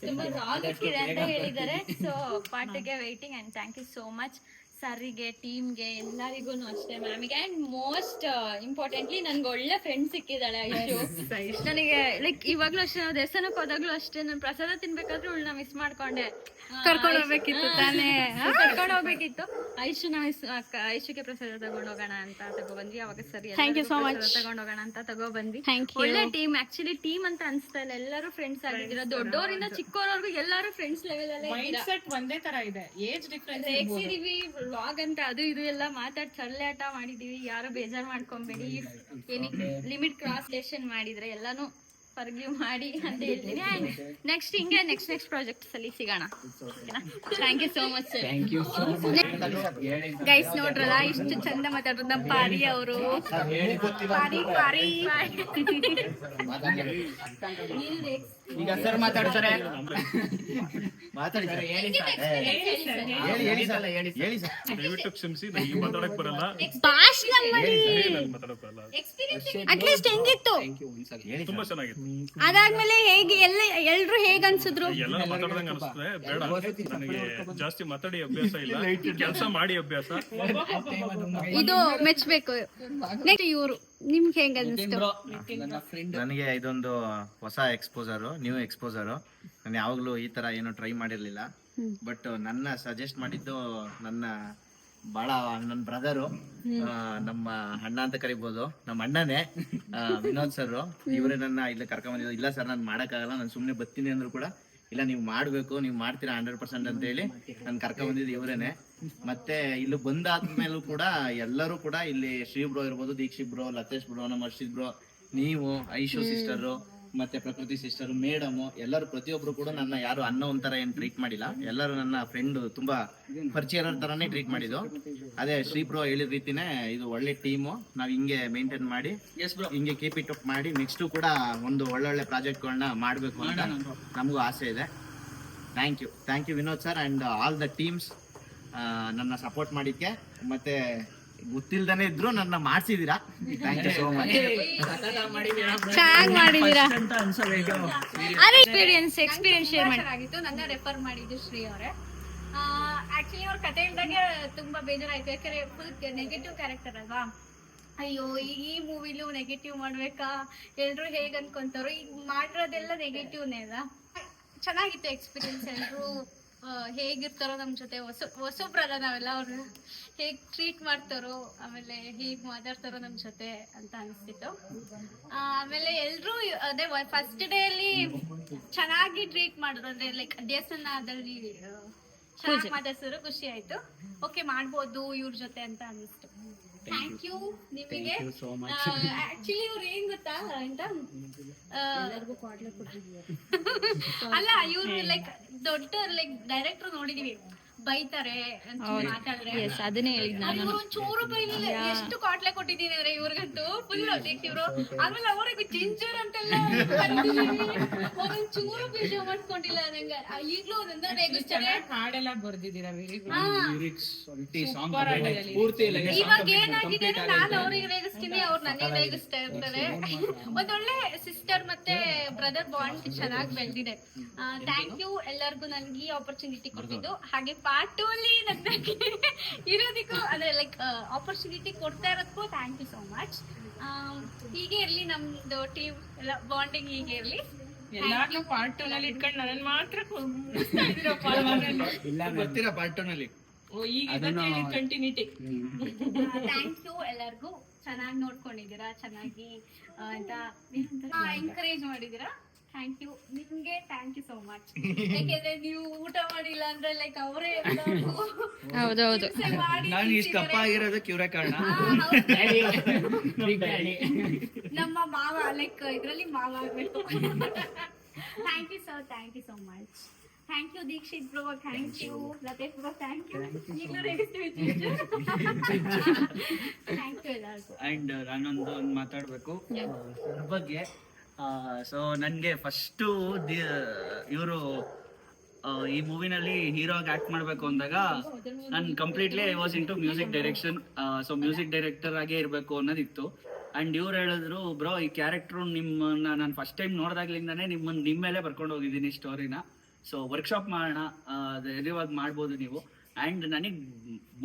ತುಂಬ ರಾ ಲುಕ್ ಇದೆ ಅಂತ ಹೇಳಿದ್ದಾರೆ. ಸೊ ಪಾರ್ಟ್ 2ಗೆ waiting. And thank you so much ಸರ್ರಿಗೆ, ಟೀಮ್ಗೆ, ಎಲ್ಲರಿಗೂ ಅಷ್ಟೇ ಮ್ಯಾಮಿಗೆ. ಆ್ಯಂಡ್ ಮೋಸ್ಟ್ ಇಂಪಾರ್ಟೆಂಟ್ಲಿ ನನ್ಗೆ ಒಳ್ಳೆ ಫ್ರೆಂಡ್ ಸಿಕ್ಕಿದ್ದಾಳೆ ಐಶು. ನನಗೆ ಲೈಕ್ ಇವಾಗ್ಲೂ ಅಷ್ಟೇ, ನಾವು ದೇವಸ್ಥಾನಕ್ಕೆ ಹೋದಾಗ್ಲೂ ಅಷ್ಟೇ, ನಾನು ಪ್ರಸಾದ ತಿನ್ಬೇಕಾದ್ರೂ ಅವಳನ್ನ ಮಿಸ್ ಮಾಡ್ಕೊಂಡೆ. ಕರ್ಕೊಂಡು ಹೋಗ್ಬೇಕಿತ್ತು ತಾನೇ, ಕರ್ಕೊಂಡು ಹೋಗ್ಬೇಕಿತ್ತು. ಐಶುಗೆ ಪ್ರಸಾದ ತಗೊಂಡು ಹೋಗೋಣ ಅಂತ ತಗೊಬಂದ್ವಿ. ಅವಾಗ ಸರಿ ತಗೊಂಡು ಹೋಗೋಣ ಅಂತ ತಗೊಬಂದ್ವಿ. ಒಳ್ಳೆ ಟೀಮ್ ಆಕ್ಚುಲಿ. ಟೀಮ್ ಅಂತ ಅನ್ಸ್ತಾ ಇಲ್ಲ, ಎಲ್ಲರೂ ಫ್ರೆಂಡ್ಸ್ ಆಗಿದ್ದೀರಾ. ದೊಡ್ಡವರಿಂದ ಚಿಕ್ಕವರವರೆಗೂ ಎಲ್ಲರೂ ಫ್ರೆಂಡ್ಸ್ ಲೆವೆಲ್ ಅಲ್ಲೇ ಒಂದೇ ತರ ಇದೆ. Age difference ರೇಗ್ಸಿದೀವಿ. ವ್ಲಾಗ್ ಅಂತ ಅದು ಇದು ಎಲ್ಲ ಮಾತಾಡಿ ಚಳ್ಳೆ ಆಟ ಮಾಡಿದೀವಿ. ಯಾರು ಬೇಜಾರ್ ಮಾಡ್ಕೊಂಬೇಡಿ. ಲಿಮಿಟ್ ಕ್ರಾಸ್ ಲೆಷನ್ ಮಾಡಿದ್ರೆ ಎಲ್ಲಾನು ಫರ್ಗಿವ್ ಮಾಡಿ ಅಂತ ಹೇಳ್ತೀನಿ. ಆ್ಯಂಡ್ ನೆಕ್ಸ್ಟ್ ಹಿಂಗೆ ನೆಕ್ಸ್ಟ್ ಪ್ರಾಜೆಕ್ಟ್ಸ್ ಅಲ್ಲಿ ಸಿಗೋಣ. Thank you so much sir. Guys ನೋಡ್ರಲ್ಲ ಇಷ್ಟು ಚಂದ ಮಾತಾಡ್ರು ನಮ್ಮ ಪಾರಿ ಅವರು. ಈಗ ಸರ್ ಮಾತಾಡ್ತಾರೆ. ಅಟ್ಲೀಸ್ಟ್ ಹೆಂಗಿತ್ತು? ಅದಾದ್ಮೇಲೆ ಹೇಗೆ ಎಲ್ರು ಹೇಗ್ ಅನ್ಸಿದ್ರು? ಜಾಸ್ತಿ ಮಾತಾಡಿ ಅಭ್ಯಾಸ ಇಲ್ಲ, ಕೆಲಸ ಮಾಡಿ ಅಭ್ಯಾಸ. ಇದು ಮೆಚ್ಚಬೇಕು. ನೆಕ್ಸ್ಟ್ ಇವರು ನಿಮ್ಗೆ ಹೆಂಗ ಅನಿಸ್ತು? ನನಗೆ ಇದೊಂದು ಹೊಸ ಎಕ್ಸ್ಪೋಸರು, ನ್ಯೂ ಎಕ್ಸ್ಪೋಸರು. ನಾನು ಯಾವಾಗಲೂ ಈ ಥರ ಏನೂ ಟ್ರೈ ಮಾಡಿರಲಿಲ್ಲ. ಬಟ್ ನನ್ನ ಸಜೆಸ್ಟ್ ಮಾಡಿದ್ದು ನನ್ನ ಬಹಳ ನನ್ನ ಬ್ರದರು, ನಮ್ಮ ಅಣ್ಣ ಅಂತ ಕರಿಬೋದು, ನಮ್ಮ ಅಣ್ಣನೇ ವಿನೋದ್ ಸರ್. ಇವರೇ ನನ್ನ ಇಲ್ಲಿ ಕರ್ಕೊಂಡ್ ಬಂದಿದ್ದು. ಇಲ್ಲ ಸರ್ ನಾನು ಮಾಡೋಕ್ಕಾಗಲ್ಲ, ನಾನು ಸುಮ್ಮನೆ ಬರ್ತೀನಿ ಅಂದ್ರು ಕೂಡ ಇಲ್ಲ ನೀವು ಮಾಡಬೇಕು, ನೀವು ಮಾಡ್ತೀರಾ 100% ಅಂತ ಹೇಳಿ ನಾನು ಕರ್ಕೊಂಡ್ ಬಂದಿದ್ದು ಇವರೇನೆ. ಮತ್ತೆ ಇಲ್ಲಿ ಬಂದಾದ್ಮೇಲೂ ಕೂಡ ಎಲ್ಲರೂ ಕೂಡ ಇಲ್ಲಿ ಶ್ರೀ ಬ್ರೋ ಇರ್ಬೋದು, ದೀಕ್ಷಿತ್ ಬ್ರೋ, ಲತೇಶ್ ಬ್ರೋ, ನಮ್ಮ ಹರ್ಷಿತ್ ಬ್ರೋ, ನೀವು, ಐಶು ಸಿಸ್ಟರು, ಮತ್ತೆ ಪ್ರಕೃತಿ ಸಿಸ್ಟರ್, ಮೇಡಮ್, ಎಲ್ಲರೂ ಪ್ರತಿಯೊಬ್ರು ಕೂಡ ನನ್ನ ಯಾರು ಅನ್ನೋ ಒಂಥರ ಏನ್ ಟ್ರೀಟ್ ಮಾಡಿಲ್ಲ. ಎಲ್ಲರೂ ನನ್ನ ಫ್ರೆಂಡ್, ತುಂಬಾ ಪರಿಚಯ ಇರೋ ತರಾನೇ ಟ್ರೀಟ್ ಮಾಡಿದ್ದು. ಅದೇ ಶ್ರೀ ಬ್ರೋ ಹೇಳಿದ ರೀತಿನೇ ಇದು ಒಳ್ಳೆ ಟೀಮು, ನಾವ್ ಹಿಂಗೆ ಮೇಂಟೈನ್ ಮಾಡಿ ಹಿಂಗೆ ಕೀಪ್ ಇಟ್ ಅಪ್ ಮಾಡಿ ನೆಕ್ಸ್ಟ್ ಕೂಡ ಒಂದು ಒಳ್ಳೊಳ್ಳೆ ಪ್ರಾಜೆಕ್ಟ್ಗಳನ್ನ ಮಾಡಬೇಕು ಅಂತ ನಮಗೂ ಆಸೆ ಇದೆ. Thank you Vinod sir and all the teams ನನ್ನ ಸಪೋರ್ಟ್ ಮಾಡಿದ್ಕೆ. ಮತ್ತೆ ಗೊತ್ತಿಲ್ದಾನೆ ಇದ್ರು ನನ್ನ ಮಾಡ್ಸಿದೀರಾ, ಥ್ಯಾಂಕ್ ಯು ಸೋ ಮಚ್. ಚೆನ್ನಾಗಿ ಮಾಡಿದೀರಾ. ಅಂತ ಅನ್ಸಬೇಕು. ಅದೇ ಎಕ್ಸ್ಪೀರಿಯನ್ಸ್ ಶೇರ್ ಆಗಿತ್ತು. ನನ್ನ ರೆಫರ್ ಮಾಡಿದ್ದು ಶ್ರೀ ಅವರೇ. ಆಕ್ಚುಲಿ ಅವ್ರ ಕತೆ ಇಲ್ದಾಗೆ ತುಂಬಾ ಬೇಜಾರಾಯ್ತು, ಯಾಕಂದ್ರೆ ಫುಲ್ ನೆಗೆಟಿವ್ ಕ್ಯಾರೆಕ್ಟರ್ ಅಲ್ವಾ. ಅಯ್ಯೋ ಈ ಮೂವಿಲೂ ನೆಗೆಟಿವ್ ಮಾಡ್ಬೇಕಾ, ಎಲ್ರು ಹೇಗ್ ಅನ್ಕೊಂತಾರೋ, ಈಗ ಮಾಡಿರೋದೆಲ್ಲ ನೆಗೆಟಿವ್ನೇ ಅಲ್ಲ. ಚೆನ್ನಾಗಿತ್ತು ಎಕ್ಸ್ಪೀರಿಯನ್ಸ್. ಎಲ್ರು ಹೇಗಿರ್ತಾರೋ ನಮ್ಮ ಜೊತೆ, ಹೊಸಬ್ರಲ್ಲ ನಾವೆಲ್ಲ, ಅವ್ರು ಹೇಗೆ ಟ್ರೀಟ್ ಮಾಡ್ತಾರೋ, ಆಮೇಲೆ ಹೇಗೆ ಮಾತಾಡ್ತಾರೋ ನಮ್ಮ ಜೊತೆ ಅಂತ ಅನಿಸ್ತಿತ್ತು. ಆಮೇಲೆ ಎಲ್ಲರೂ ಅದೇ ಫಸ್ಟ್ ಡೇ ಅಲ್ಲಿ ಚೆನ್ನಾಗಿ ಟ್ರೀಟ್ ಮಾಡಿದ್ರು, ಅಂದ್ರೆ ಲೈಕ್ ದೇವಸ್ಥಾನದಲ್ಲಿ ಚೆನ್ನಾಗಿ ಮಾತಾಡ್ಸಿದ್ರು, ಖುಷಿ ಆಯ್ತು. ಓಕೆ ಮಾಡ್ಬೋದು ಇವ್ರ ಜೊತೆ ಅಂತ ಅನಿಸ್ತು. ಥ್ಯಾಂಕ್ ಯು ನಿಮಗೆ. ಆಕ್ಚುಲಿ ಇವ್ರು ಏನ್ ಗೊತ್ತಾ ಅಂತ, ಅಲ್ಲ ಇವ್ರು ಲೈಕ್ ದೊಡ್ಡ ಲೈಕ್ ಡೈರೆಕ್ಟರ್ ನೋಡಿದೀವಿ, ಬೈತಾರೆ ಮಾತಾಡಿದ್ರೆ, ಅದನ್ನೇ ಹೇಳಿದ್ರು. ಚೂರು ಬೈಲಿಲ್ಲ, ಎಷ್ಟು ಕಾಟ್ಲೆ ಕೊಟ್ಟಿದ್ದೀನಿ ಅಂದ್ರೆ ಇವ್ರಿಗಂತೂ ಫುಲ್ ಇವ್ರು. ಆಮೇಲೆ ಅವ್ರಿಗೆ ಜಿಂಜರ್ ಅಂತೆಲ್ಲ ಒಂದೊಂದ್ ಚೂರು ವಿಷಯ ಮಾಡ್ಕೊಂಡಿಲ್ಲ ನಂಗೆ. ಈಗ್ಲೂ ಅದನ್ನ ರೇಗಿಸ್ತಾರೆ. ಹಾಡೆಲ್ಲ ಬರ್ದಿದ್ದೀರಾ, ಇವಾಗ ಏನಾಗಿದೆ ಅಂದ್ರೆ ನಾನು ಅವ್ರಿಗೆ ರೇಗಿಸ್ತೀನಿ, ಅವ್ರು ನನಗೆ ರೇಗಿಸ್ತಾ ಇರ್ತಾರೆ. ಒಂದೊಳ್ಳೆ ಸಿಸ್ಟರ್ ಮತ್ತೆ ಬ್ರದರ್ ಬಾಂಡ್ ಚೆನ್ನಾಗಿ ಬೆಳೆದಿದೆ. ಥ್ಯಾಂಕ್ ಯು ಎಲ್ಲರಿಗೂ ನನ್ಗೆ ಈ ಆಪರ್ಚುನಿಟಿ ಕೊಟ್ಟಿದ್ದು. ಹಾಗೆ ಪಾರ್ಟ್ 2 ಅಲ್ಲಿ ನನಗೆ ಇರೋದಕ್ಕೂ ಅದೇ ಲೈಕ್ ಆಪರ್ಚುನಿಟಿ ಕೊಡ್ತಾ ಇರೋದಕ್ಕೂ ಥ್ಯಾಂಕ್ ಯು ಸೋ ಮಚ್. ಹೀಗೆ ಇರ್ಲಿ ನಮ್ದು ಟೀಮ್ ಎಲ್ಲ ಬಾಂಡಿಂಗ್, ಹೀಗೆ ಇರ್ಲಿ. ಎಲ್ಲಾರ್ನು ಪಾರ್ಟ್ 2 ನಲ್ಲಿ ಇಟ್ಕೊಂಡು ನನ್ನ ಮಾತ್ರ ಬರ್ತೀರಾ ಪಾರ್ಟ್ 2 ನಲ್ಲಿ? ಈಗ ಕಂಟಿನ್ಯೂಟಿ. ಥ್ಯಾಂಕ್ ಯು ಎಲ್ಲರಿಗೂ. ಚೆನ್ನಾಗಿ ನೋಡ್ಕೊಂಡಿದ್ದೀರಾ, ಚೆನ್ನಾಗಿ ಅಂತ ಎಂಕರೇಜ್ ಮಾಡಿದೀರಾ. ಥ್ಯಾಂಕ್ ಯು ನಿಮ್ಗೆ. Thank you so much. ಯಾಕೆಂದ್ರೆ ನೀವು ಊಟ ಮಾಡಿಲ್ಲ ಅಂದ್ರೆ ಲೈಕ್ ಅವರೇ ಹೌದೌದು ನಾನು ಇಷ್ಟು ಕಪ್ಪ ಆಗಿರೋದಕ್ಕೆ ಇವರೇ ಕಾರಣ. ನಮ್ಮ ಮಾವ ಲೈಕ್ ಇದ್ರಲ್ಲಿ ಮಾವ ಆಗ್ಬೇಕು. Thank you sir, thank you so much. Thank you Dikshit bro, thank you Latesh bro, thank you. ಈಗಲೂ ರೇಗಿಸ್ತೀವಿ. ಥ್ಯಾಂಕ್ ಯು ಎಲ್ಲರಿಗೂ. ಅಂಡ್ ನಾನೊಂದು ಮಾತಾಡ್ಬೇಕು ಇದ್ರ ಬಗ್ಗೆ. ಸೊ ನನಗೆ ಫಸ್ಟು ಇವರು ಈ ಮೂವಿನಲ್ಲಿ ಹೀರೋ ಆಗಿ ಆಕ್ಟ್ ಮಾಡಬೇಕು ಅಂದಾಗ ನಾನು completely I was into music direction. So music director ಆಗೇ ಇರಬೇಕು ಅನ್ನೋದಿತ್ತು. ಆ್ಯಂಡ್ ಇವ್ರು ಹೇಳಿದ್ರು, ಬ್ರೋ ಈ ಕ್ಯಾರೆಕ್ಟ್ರು ನಿಮ್ಮನ್ನ ನಾನು ಫಸ್ಟ್ ಟೈಮ್ ನೋಡಿದಾಗ್ಲಿಂದಾನೇ ನಿಮ್ಮ ಮೇಲೆ ಬರ್ಕೊಂಡು ಹೋಗಿದ್ದೀನಿ ಸ್ಟೋರಿನ. ಸೊ ವರ್ಕ್ಶಾಪ್ ಮಾಡೋಣ, ಧೈರ್ಯವಾಗಿ ಮಾಡ್ಬೋದು ನೀವು. ಆ್ಯಂಡ್ ನನಗೆ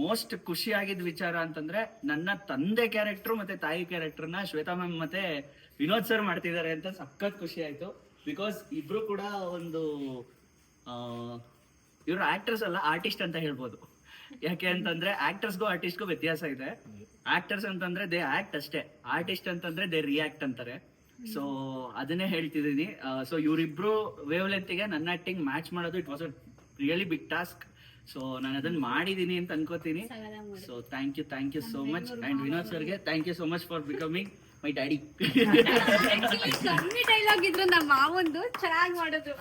ಮೋಸ್ಟ್ ಖುಷಿ ಆಗಿದ್ದ ವಿಚಾರ ಅಂತಂದ್ರೆ ನನ್ನ ತಂದೆ ಕ್ಯಾರೆಕ್ಟ್ರು ಮತ್ತೆ ತಾಯಿ ಕ್ಯಾರೆಕ್ಟರ್ನ ಶ್ವೇತಾ ಮ್ಯಾಮ್ ಮತ್ತೆ ವಿನೋದ್ ಸರ್ ಮಾಡ್ತಿದ್ದಾರೆ ಅಂತ ಸಖತ್ ಖುಷಿ ಆಯ್ತು. ಬಿಕಾಸ್ ಇಬ್ರು ಕೂಡ ಒಂದು ಇವರು ಆಕ್ಟರ್ಸ್ ಅಲ್ಲ, ಆರ್ಟಿಸ್ಟ್ ಅಂತ ಹೇಳ್ಬೋದು. ಯಾಕೆ ಅಂತಂದ್ರೆ ಆಕ್ಟರ್ಸ್ಗೂ ಆರ್ಟಿಸ್ಟ್ಗೂ ವ್ಯತ್ಯಾಸ ಇದೆ. ಆಕ್ಟರ್ಸ್ ಅಂತಂದ್ರೆ ದೇ ಆಕ್ಟ್ ಅಷ್ಟೇ, ಆರ್ಟಿಸ್ಟ್ ಅಂತಂದ್ರೆ ದೇ ರಿಯಾಕ್ಟ್ ಅಂತಾರೆ. ಸೊ ಅದನ್ನೇ ಹೇಳ್ತಿದ್ದೀನಿ. ಸೊ ಇವರಿಬ್ರು ವೇವ್ ಲೆಂತ್ಗೆ ನನ್ನ ಆಕ್ಟಿಂಗ್ ಮ್ಯಾಚ್ ಮಾಡೋದು it was a really big task. So ನಾನು ಅದನ್ನ ಮಾಡಿದೀನಿ ಅಂತ ಅನ್ಕೋತೀನಿ. So thank you so much. And Vinod ಸರ್ಗೆ thank you so much for becoming my daddy. ಕಮ್ಮಿ ಡೈಲಾಗ್ ಇದ್ರು ನಮ್ಮ ಮಾವಂದು ಚೆನ್ನಾಗಿ ಮಾಡೋದು.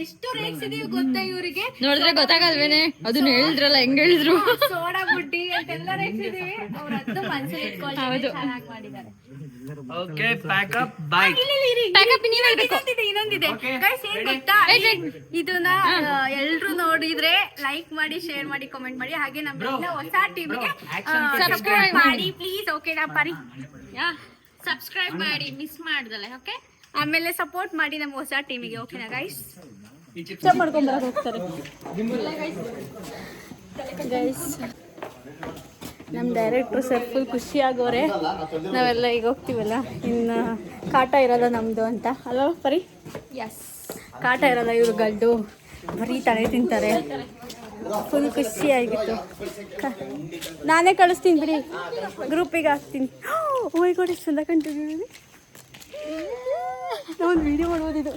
ಎಷ್ಟು ರೇಗ್ಸಿದೀವಿ ಗೊತ್ತಾ ಇವ್ರಿಗೆ, ನೋಡಿದ್ರೆ ಗೊತ್ತಾಗಲ್ವೇನೆ. ಅದನ್ನ ಹೇಳಿದ್ರಲ್ಲ, ಹೆಂಗ್ ಹೇಳಿದ್ರು, ಸೋಡಾ ಬುಡ್ಡಿ ಅಂತೆಲ್ಲ ರೇಗ್ಸಿದೀವಿ. ಅವ್ರ ಅದು ಮನಸ್ಸಲ್ಲಿ ಇಟ್ಕೊಂಡು ಚೆನ್ನಾಗಿ ಮಾಡಿದ್ದಾರೆ. Okay, pack up, bye. ಇನ್ನೊಂದಿದೆ ಗೈಸ್, ಏನ್ ಗೊತ್ತಾ, ಇದನ್ನ ಎಲ್ರು ನೋಡಿದ್ರೆ ಲೈಕ್ ಮಾಡಿ, ಶೇರ್ ಮಾಡಿ, ಕಾಮೆಂಟ್ ಮಾಡಿ. ಹಾಗೆ ನಮ್ಮ ಹೊಸ ಟೀಮ್ಗೆ ಸಬ್ಸ್ಕ್ರೈಬ್ ಮಾಡಿ ಪ್ಲೀಸ್. ಓಕೆ ನಾ ಪರಿ ಸಬ್ಸ್ಕ್ರೈಬ್ ಮಾಡಿ, ಮಿಸ್ ಮಾಡ್ದಲ್ಲ. ಓಕೆ, ಆಮೇಲೆ ಸಪೋರ್ಟ್ ಮಾಡಿ ನಮ್ಮ ಹೊಸ ಟೀಮಿಗೆ. ಓಕೆನಾ ಗೈಸ್? ಮಾಡ್ಕೊಂಡ್ ಬರಕ್ ಹೋಗ್ತಾರೆ ಗೈಸ್. ನಮ್ಮ ಡೈರೆಕ್ಟ್ರು ಸರ್ ಫುಲ್ ಖುಷಿ ಆಗೋರೆ. ನಾವೆಲ್ಲ ಈಗ ಹೋಗ್ತೀವಲ್ಲ, ಇನ್ನು ಕಾಟ ಇರಲ್ಲ ನಮ್ಮದು ಅಂತ ಅಲ್ವಾ ಪರಿ? ಎಸ್, ಕಾಟ ಇರಲ್ಲ ಇವ್ರ ಗಡ್ಡು ಬರೀ ತಲೆ ತಿಂತಾರೆ. ಫುಲ್ ಖುಷಿಯಾಗಿತ್ತು. ನಾನೇ ಕಳಿಸ್ತೀನಿ ಬಿಡಿ, ಗ್ರೂಪಿಗೆ ಹಾಕ್ತೀನಿ. ಓ ಮೈ ಗಾಡ್, ಎಷ್ಟು ಚಂದ ಕಂಟಿದ್ದೀವಿ. ನಾವೊಂದು ವೀಡಿಯೋ ಮಾಡ್ಬೋದಿದು.